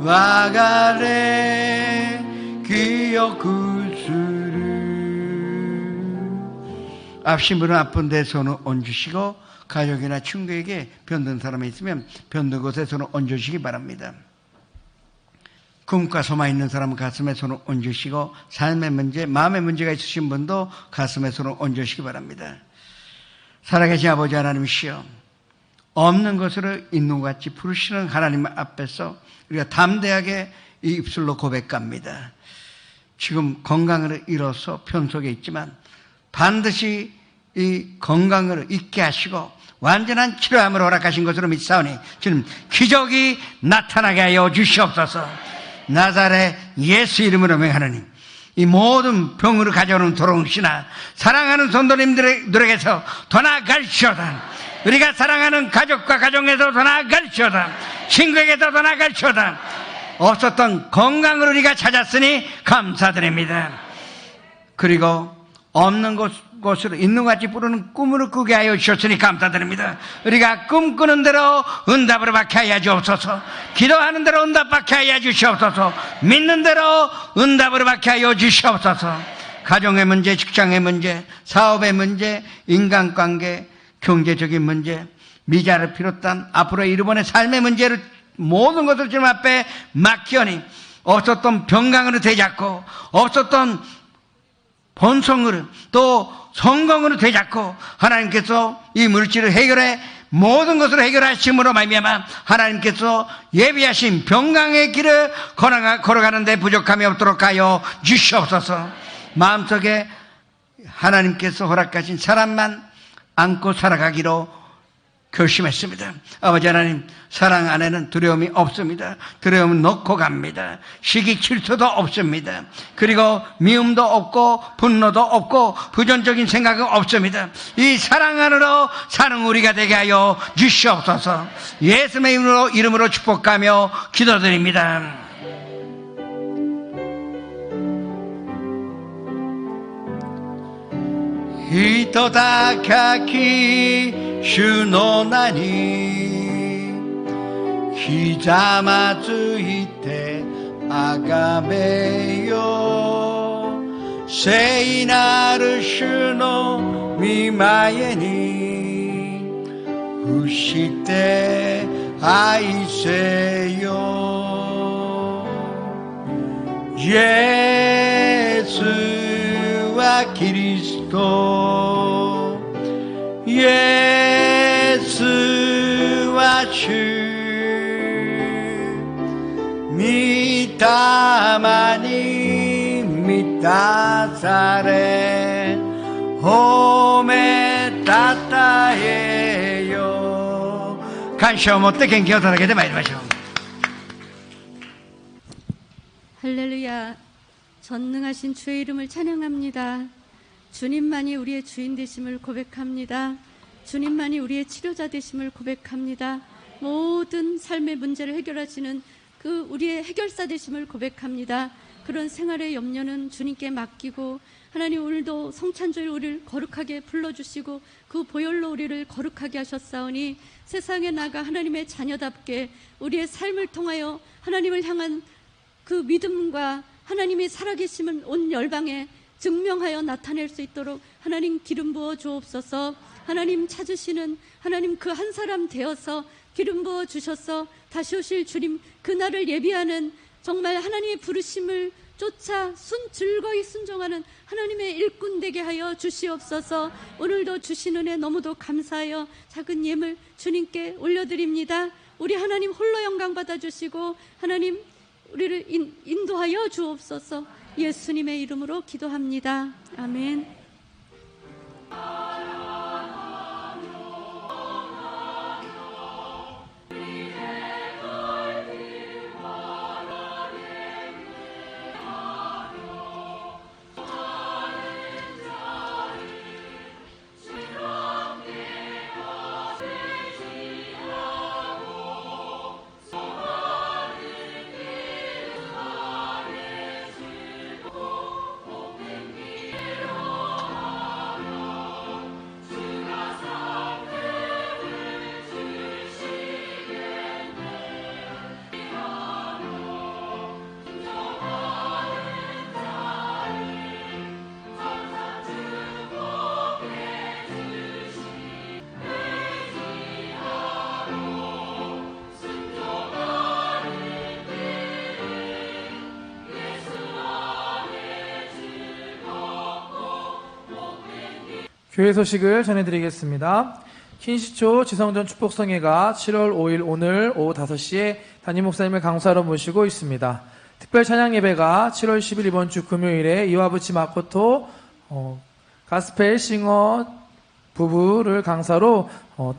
我が霊清くする。 아프신 분은 아픈 데 손을 얹으시고 가족이나 친구에게 병든 사람이 있으면 병든 곳에 손을 얹으시기 바랍니다. 꿈과 소망 있는 사람은 가슴에 손을 얹으시고 삶의 문제, 마음의 문제가 있으신 분도 가슴에 손을 얹으시기 바랍니다. 살아계신 아버지 하나님이시여, 없는 것으로 있는 것 같이 부르시는 하나님 앞에서 우리가 담대하게 이 입술로 고백합니다. 지금 건강을 잃어서 편속에 있지만 반드시 이 건강을 잊게 하시고 완전한 치료함을 허락하신 것으로 믿사오니 지금 기적이 나타나게 하여 주시옵소서. 나사렛 예수 이름으로 명하노니 이 모든 병으로 가져오는 도롱시나 사랑하는 성도님들에게서 떠나갈지어다. 우리가 사랑하는 가족과 가정에서 떠나갈지어다. 친구에게서 떠나갈지어다. 없었던 건강을 우리가 찾았으니 감사드립니다. 그리고 없는 곳으로 있는 것 같이 부르는 꿈을 꾸게 하여 주셨으니 감사드립니다. 우리가 꿈꾸는 대로 응답을 받게 하여 주옵소서. 기도하는 대로 응답 받게 하여 주시옵소서. 믿는 대로 응답을 받게 하여 주시옵소서. 가정의 문제, 직장의 문제, 사업의 문제, 인간관계, 경제적인 문제, 미자를 비롯한 앞으로 이르번의 삶의 문제를 모든 것을 주님 앞에 맡기오니 없었던 병강으로 되잡고 없었던 본성으로 또 성공으로 되잡고 하나님께서 이 물질을 해결해 모든 것을 해결하심으로 말미암아 하나님께서 예비하신 병강의 길을 걸어가는 데 부족함이 없도록 하여 주시옵소서. 마음속에 하나님께서 허락하신 사람만 안고 살아가기로 결심했습니다. 아버지 하나님, 사랑 안에는 두려움이 없습니다. 두려움은 놓고 갑니다. 시기 질투도 없습니다. 그리고 미움도 없고 분노도 없고 부정적인 생각은 없습니다. 이 사랑 안으로 사는 우리가 되게 하여 주시옵소서. 예수의 이름으로 축복하며 기도드립니다.人高き主の名にひざまずいてあがめよ。聖なる主の御前に伏して愛せよ。イエスはキリスト、イエスは主、御霊に満たされ褒めたたえよ。感謝を持って元気を届けてまいりましょう。 할렐루야. 전능하신 주의 이름을 찬양합니다. 주님만이 우리의 주인 되심을 고백합니다. 주님만이 우리의 치료자 되심을 고백합니다. 모든 삶의 문제를 해결하시는 그 우리의 해결사 되심을 고백합니다. 그런 생활의 염려는 주님께 맡기고 하나님 오늘도 성찬주일 우리를 거룩하게 불러주시고 그 보혈로 우리를 거룩하게 하셨사오니 세상에 나가 하나님의 자녀답게 우리의 삶을 통하여 하나님을 향한 그 믿음과 하나님이 살아계심을 온 열방에 증명하여 나타낼 수 있도록 하나님 기름 부어 주옵소서. 하나님 찾으시는 하나님 그 한 사람 되어서 기름 부어 주셔서 다시 오실 주님 그날을 예비하는 정말 하나님의 부르심을 쫓아 즐거이 순종하는 하나님의 일꾼 되게 하여 주시옵소서. 오늘도 주신 은혜 너무도 감사하여 작은 예물 주님께 올려드립니다. 우리 하나님 홀로 영광 받아주시고 하나님 우리를 인도하여 주옵소서. 예수님의 이름으로 기도합니다. 아멘. 교회 소식을 전해드리겠습니다. 킨시초 지성전 축복성회가 7월 5일 오늘 오후 5시에 담임 목사님을 강사로 모시고 있습니다. 특별 찬양 예배가 7월 10일 이번 주 금요일에 이와부치 마코토 가스펠 싱어 부부를 강사로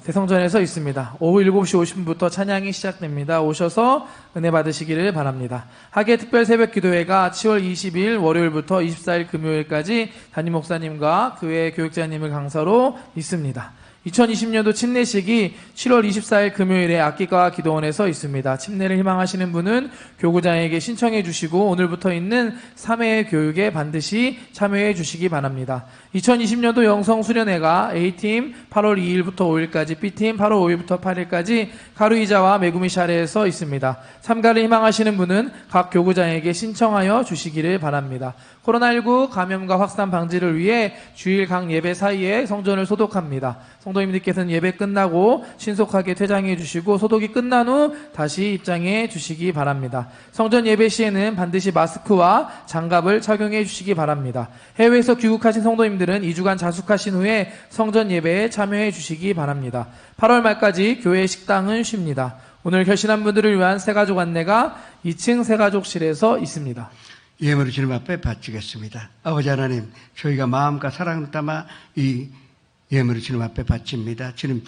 대성전에서 있습니다. 오후 7시 50분부터 찬양이 시작됩니다. 오셔서 은혜 받으시기를 바랍니다. 하계 특별 새벽 기도회가 7월 20일 월요일부터 24일 금요일까지 담임 목사님과 교회 교육자님을 강사로 있습니다. 2020년도 침례식이 7월 24일 금요일에 악기과 기도원에서 있습니다. 침례를 희망하시는 분은 교구장에게 신청해 주시고 오늘부터 있는 3회 교육에 반드시 참여해 주시기 바랍니다. 2020년도 영성수련회가 A팀 8월 2일부터 5일까지, B팀 8월 5일부터 8일까지 가루이자와 메구미 샤레에서 있습니다. 참가를 희망하시는 분은 각 교구장에게 신청하여 주시기를 바랍니다. 코로나19 감염과 확산 방지를 위해 주일 각 예배 사이에 성전을 소독합니다. 성도님들께서는 예배 끝나고 신속하게 퇴장해 주시고 소독이 끝난 후 다시 입장해 주시기 바랍니다. 성전 예배 시에는 반드시 마스크와 장갑을 착용해 주시기 바랍니다. 해외에서 귀국하신 성도님들은 2주간 자숙하신 후에 성전 예배에 참여해 주시기 바랍니다. 8월 말까지 교회 식당은 쉽니다. 오늘 결신한 분들을 위한 새가족 안내가 2층 새가족실에서 있습니다. 예물을 주님 앞에 바치겠습니다. 아버지 하나님, 저희가 마음과 사랑을 담아 이 예물을 주님 앞에 바칩니다. 주님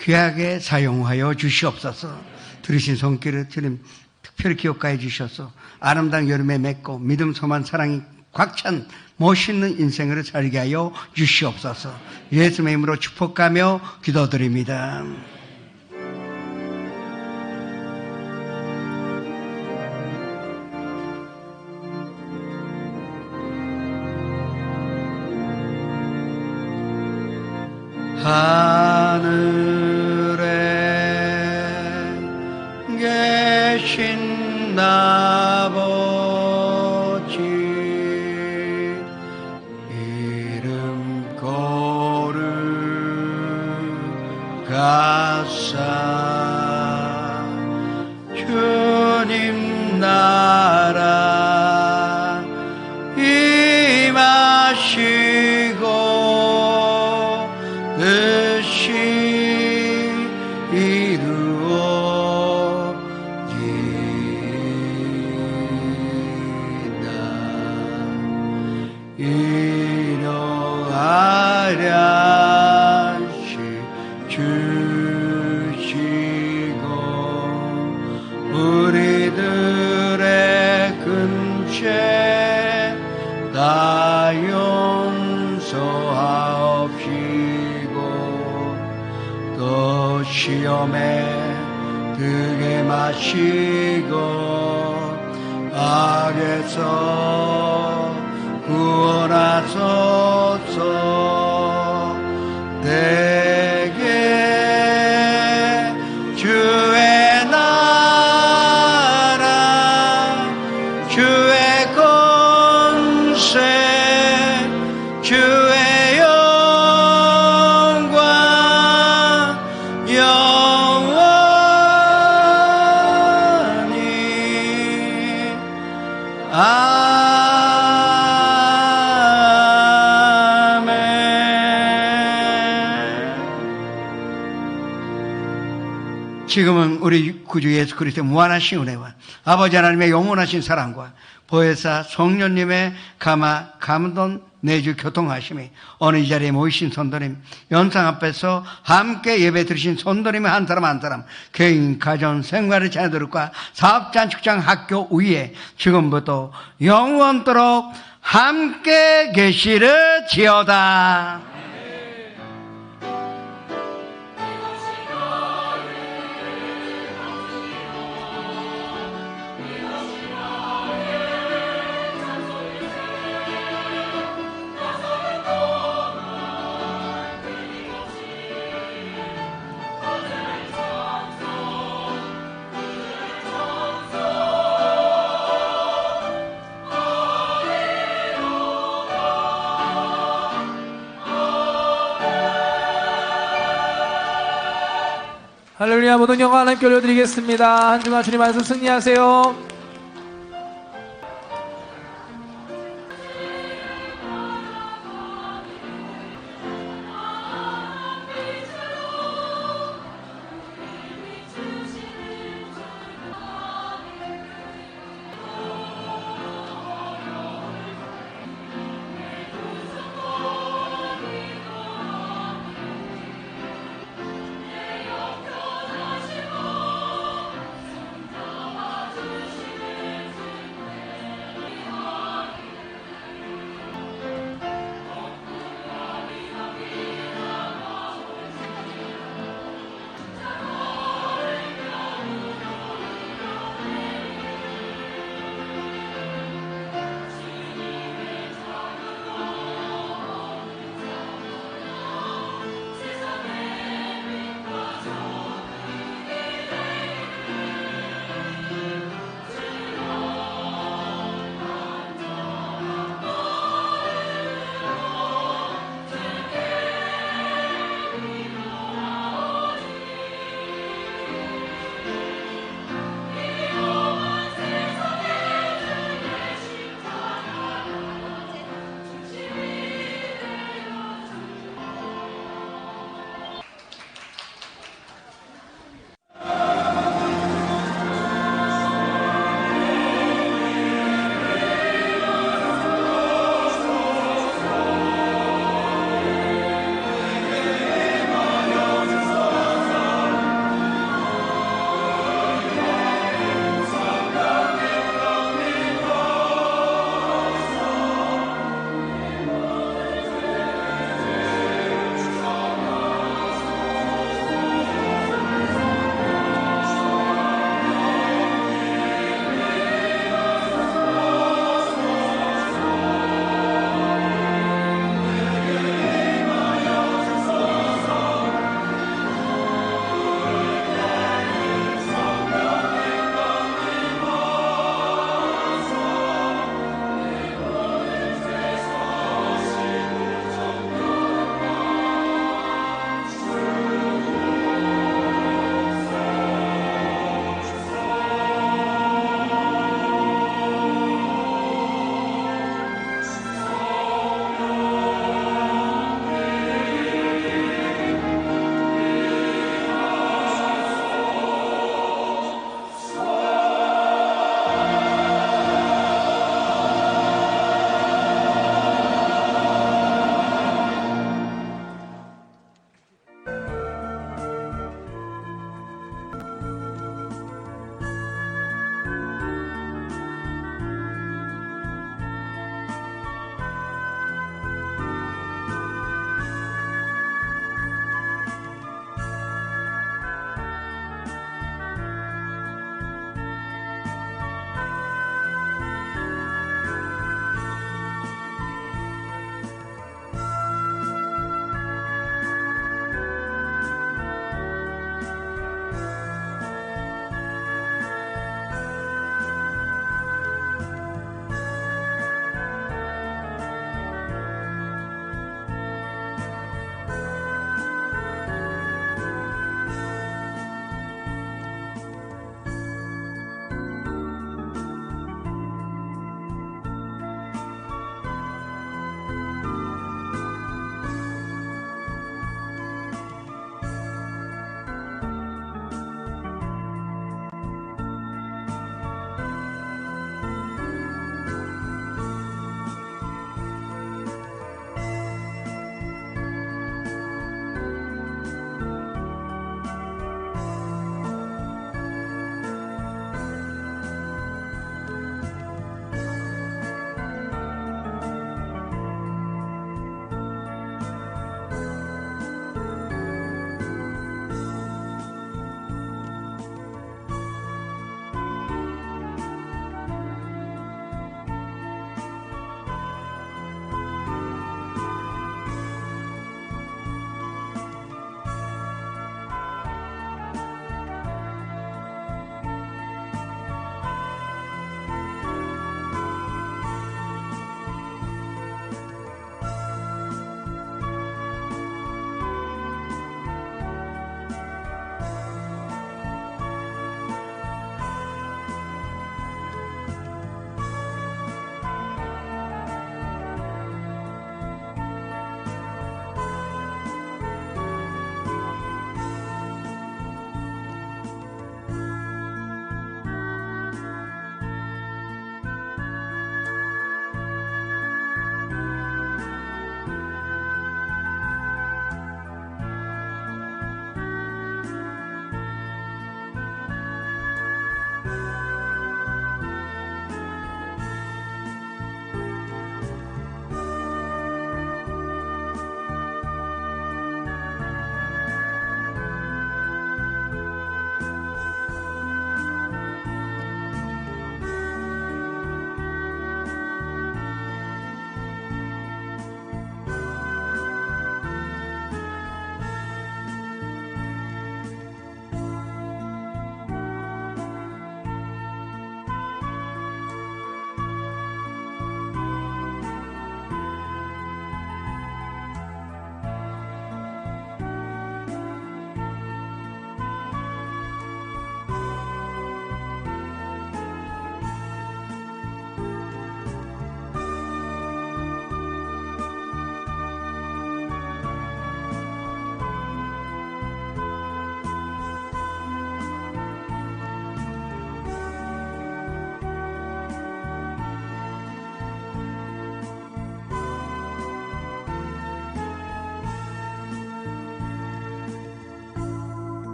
귀하게 사용하여 주시옵소서. 들으신 손길을 주님 특별히 기억하여 주셔서 아름다운 여름에 맺고 믿음, 소망, 사랑이 꽉찬 멋있는 인생을 살게 하여 주시옵소서. 예수님의 이름으로 축복하며 기도드립니다. 하늘에 계신 아버지 이름 거룩하사 주님 나라 임하시고 뜻이 이루어지다. 인용하랴시 주시고 우리들의 근죄 다 용서하옵시고 또 시험에 들게 마시고 악에서 구원하소서. 내게 주의 나라 주의 권세 주의 영광 영원히 아멘. 지금은 우리 구주 예수 그리스도의 무한하신 은혜와 아버지 하나님의 영원하신 사랑과 보혜사 성령님의 감동 내주 교통하심이 어느 이 자리에 모이신 성도님, 영상 앞에서 함께 예배 드리신 성도님의 한 사람 한 사람, 개인, 가정, 생활의 자녀들과 사업장, 직장, 학교 위에 지금부터 영원토록 함께 계시르지어다. 할렐루야. 모든 영광 하나님께 올려드리겠습니다. 한 주간 주님 말씀 승리하세요.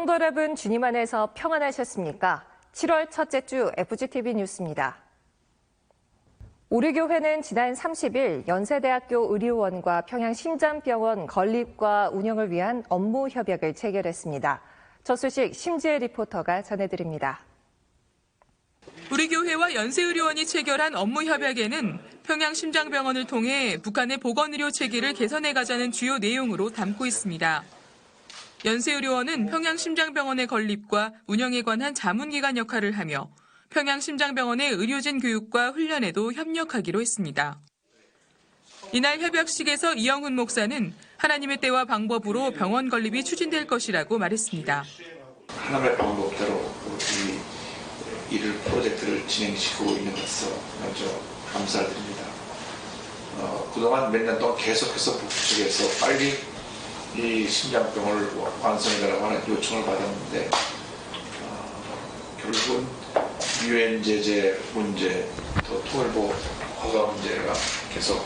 성도 여러분, 주님 안에서 평안하셨습니까? 7월 첫째 주 FGTV 뉴스입니다. 우리 교회는 지난 30일 연세대학교 의료원과 평양심장병원 건립과 운영을 위한 업무 협약을 체결했습니다. 첫 소식 심지혜 리포터가 전해드립니다. 우리 교회와 연세의료원이 체결한 업무 협약에는 평양심장병원을 통해 북한의 보건의료 체계를 개선해가자는 주요 내용으로 담고 있습니다. 연세의료원은 평양심장병원의 건립과 운영에 관한 자문기관 역할을 하며 평양심장병원의 의료진 교육과 훈련에도 협력하기로 했습니다. 이날 협약식에서 이영훈 목사는 하나님의 때와 방법으로 병원 건립이 추진될 것이라고 말했습니다. 하나님의 방법대로 이 일을 프로젝트를 진행시키고 있는 것을 먼저 감사드립니다. 그동안 몇 년 동안 계속해서 북 측에서 빨리 이 심장병원을 완성해달라고 하는 요청을 받았는데 결국은 유엔 제재 문제, 또 통일부 허가 문제가 계속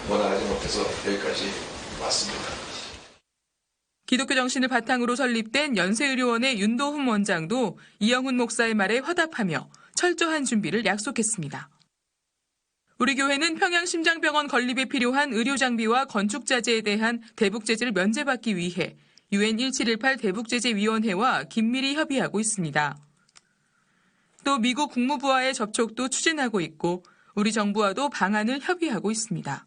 원활하지 못해서 여기까지 왔습니다. 기독교 정신을 바탕으로 설립된 연세의료원의 윤도훈 원장도 이영훈 목사의 말에 화답하며 철저한 준비를 약속했습니다. 우리 교회는 평양심장병원 건립에 필요한 의료장비와 건축자재에 대한 대북제재를 면제받기 위해 UN 1718 대북제재위원회와 긴밀히 협의하고 있습니다. 또 미국 국무부와의 접촉도 추진하고 있고 우리 정부와도 방안을 협의하고 있습니다.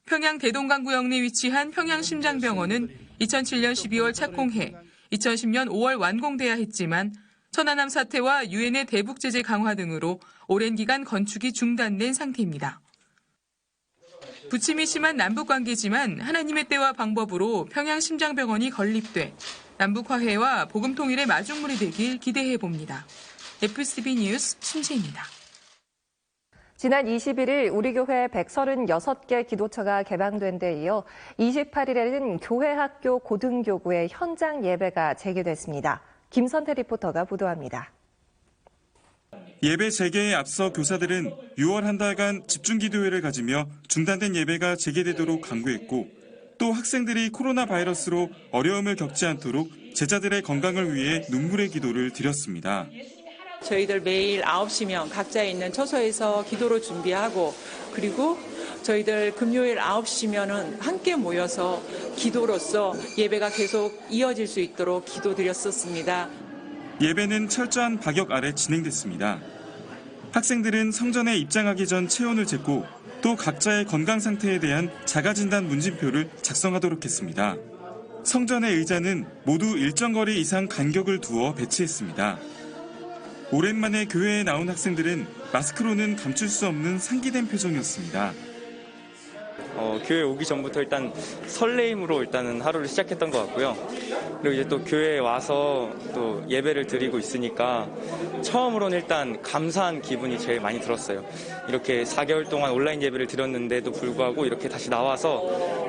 평양 대동강구역 내 위치한 평양심장병원은 2007년 12월 착공해 2010년 5월 완공돼야 했지만 천안함 사태와 유엔의 대북제재 강화 등으로 오랜 기간 건축이 중단된 상태입니다. 부침이 심한 남북관계지만 하나님의 때와 방법으로 평양심장병원이 건립돼 남북 화해와 복음 통일의 마중물이 되길 기대해 봅니다. FCB 뉴스 심지혜입니다. 지난 21일 우리 교회 136개 기도처가 개방된 데 이어 28일에는 교회 학교 고등교구의 현장 예배가 재개됐습니다. 김선태 리포터가 보도합니다. 예배 재개에 앞서 교사들은 6월 한 달간 집중기도회를 가지며 중단된 예배가 재개되도록 강구했고 또 학생들이 코로나 바이러스로 어려움을 겪지 않도록 제자들의 건강을 위해 눈물의 기도를 드렸습니다. 저희들 매일 9시면 각자 있는 처소에서 기도로 준비하고 그리고 저희들 금요일 9시면은 함께 모여서 기도로서 예배가 계속 이어질 수 있도록 기도드렸었습니다. 예배는 철저한 방역 아래 진행됐습니다. 학생들은 성전에 입장하기 전 체온을 쟀고 또 각자의 건강 상태에 대한 자가진단 문진표를 작성하도록 했습니다. 성전의 의자는 모두 일정 거리 이상 간격을 두어 배치했습니다. 오랜만에 교회에 나온 학생들은 마스크로는 감출 수 없는 상기된 표정이었습니다. 교회 오기 전부터 일단 설레임으로 일단은 하루를 시작했던 것 같고요. 그리고 이제 또 교회에 와서 또 예배를 드리고 있으니까 처음으로는 일단 감사한 기분이 제일 많이 들었어요. 이렇게 4개월 동안 온라인 예배를 드렸는데도 불구하고 이렇게 다시 나와서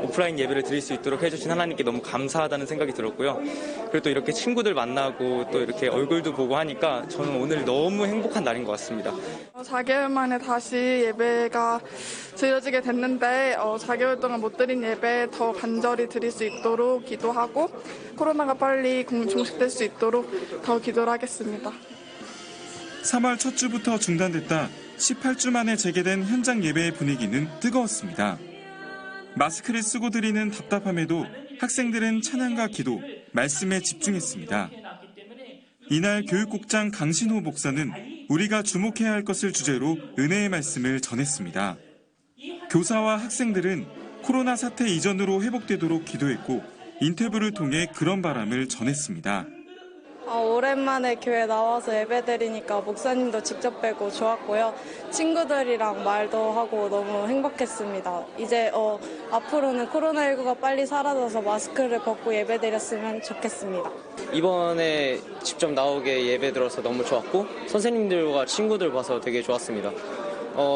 오프라인 예배를 드릴 수 있도록 해주신 하나님께 너무 감사하다는 생각이 들었고요. 그리고 또 이렇게 친구들 만나고 또 이렇게 얼굴도 보고 하니까 저는 오늘 너무 행복한 날인 것 같습니다. 4개월 만에 다시 예배가 드려지게 됐는데 4개월 동안 못 드린 예배 더 간절히 드릴 수 있도록 기도하고 코로나가 빨리 종식될 수 있도록 더 기도를 하겠습니다. 3월 첫 주부터 중단됐다 18주 만에 재개된 현장 예배의 분위기는 뜨거웠습니다. 마스크를 쓰고 드리는 답답함에도 학생들은 찬양과 기도, 말씀에 집중했습니다. 이날 교육국장 강신호 목사는 우리가 주목해야 할 것을 주제로 은혜의 말씀을 전했습니다. 교사와 학생들은 코로나 사태 이전으로 회복되도록 기도했고 인터뷰를 통해 그런 바람을 전했습니다. 오랜만에 교회 나와서 예배드리니까 목사님도 직접 뵈고 좋았고요. 친구들이랑 말도 하고 너무 행복했습니다. 이제 앞으로는 코로나19가 빨리 사라져서 마스크를 벗고 예배드렸으면 좋겠습니다. 이번에 직접 나오게 예배 들어서 너무 좋았고 선생님들과 친구들 봐서 되게 좋았습니다.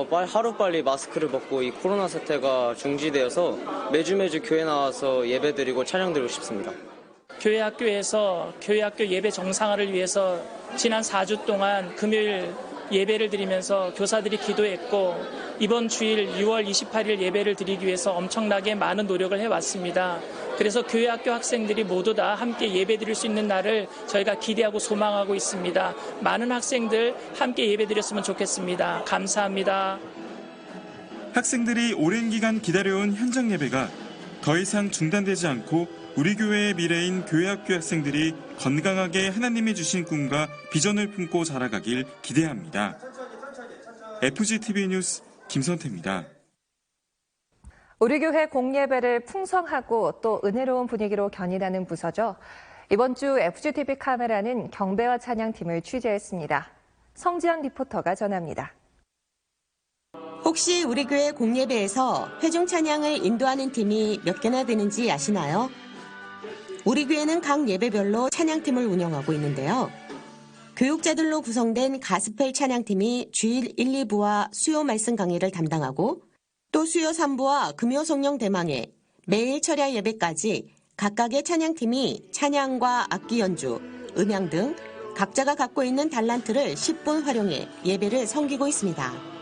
하루빨리 마스크를 벗고 이 코로나 사태가 중지되어서 매주 교회 나와서 예배드리고 찬양드리고 싶습니다. 교회 학교에서 교회 학교 예배 정상화를 위해서 지난 4주 동안 금요일 예배를 드리면서 교사들이 기도했고 이번 주일 6월 28일 예배를 드리기 위해서 엄청나게 많은 노력을 해왔습니다. 그래서 교회 학교 학생들이 모두 다 함께 예배 드릴 수 있는 날을 저희가 기대하고 소망하고 있습니다. 많은 학생들 함께 예배 드렸으면 좋겠습니다. 감사합니다. 학생들이 오랜 기간 기다려온 현장 예배가 더 이상 중단되지 않고 우리 교회의 미래인 교회학교 학생들이 건강하게 하나님이 주신 꿈과 비전을 품고 자라가길 기대합니다. FGTV 뉴스 김선태입니다. 우리 교회 공예배를 풍성하고 또 은혜로운 분위기로 견인하는 부서죠. 이번 주 FGTV 카메라는 경배와 찬양팀을 취재했습니다. 성지영 리포터가 전합니다. 혹시 우리 교회 공예배에서 회중 찬양을 인도하는 팀이 몇 개나 되는지 아시나요? 우리 교회는 각 예배별로 찬양팀을 운영하고 있는데요. 교육자들로 구성된 가스펠 찬양팀이 주일 1, 2부와 수요 말씀 강의를 담당하고 또 수요 3부와 금요 성령 대망회, 매일 철야 예배까지 각각의 찬양팀이 찬양과 악기 연주, 음향 등 각자가 갖고 있는 달란트를 10분 활용해 예배를 섬기고 있습니다.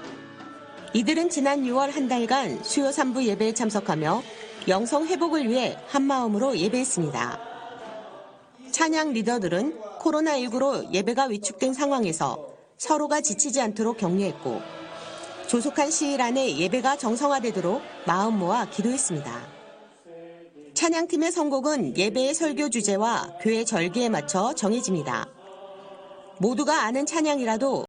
이들은 지난 6월 한 달간 수요 3부 예배에 참석하며 영성 회복을 위해 한마음으로 예배했습니다. 찬양 리더들은 코로나19로 예배가 위축된 상황에서 서로가 지치지 않도록 격려했고 조속한 시일 안에 예배가 정상화되도록 마음 모아 기도했습니다. 찬양팀의 선곡은 예배의 설교 주제와 교회 절기에 맞춰 정해집니다. 모두가 아는 찬양이라도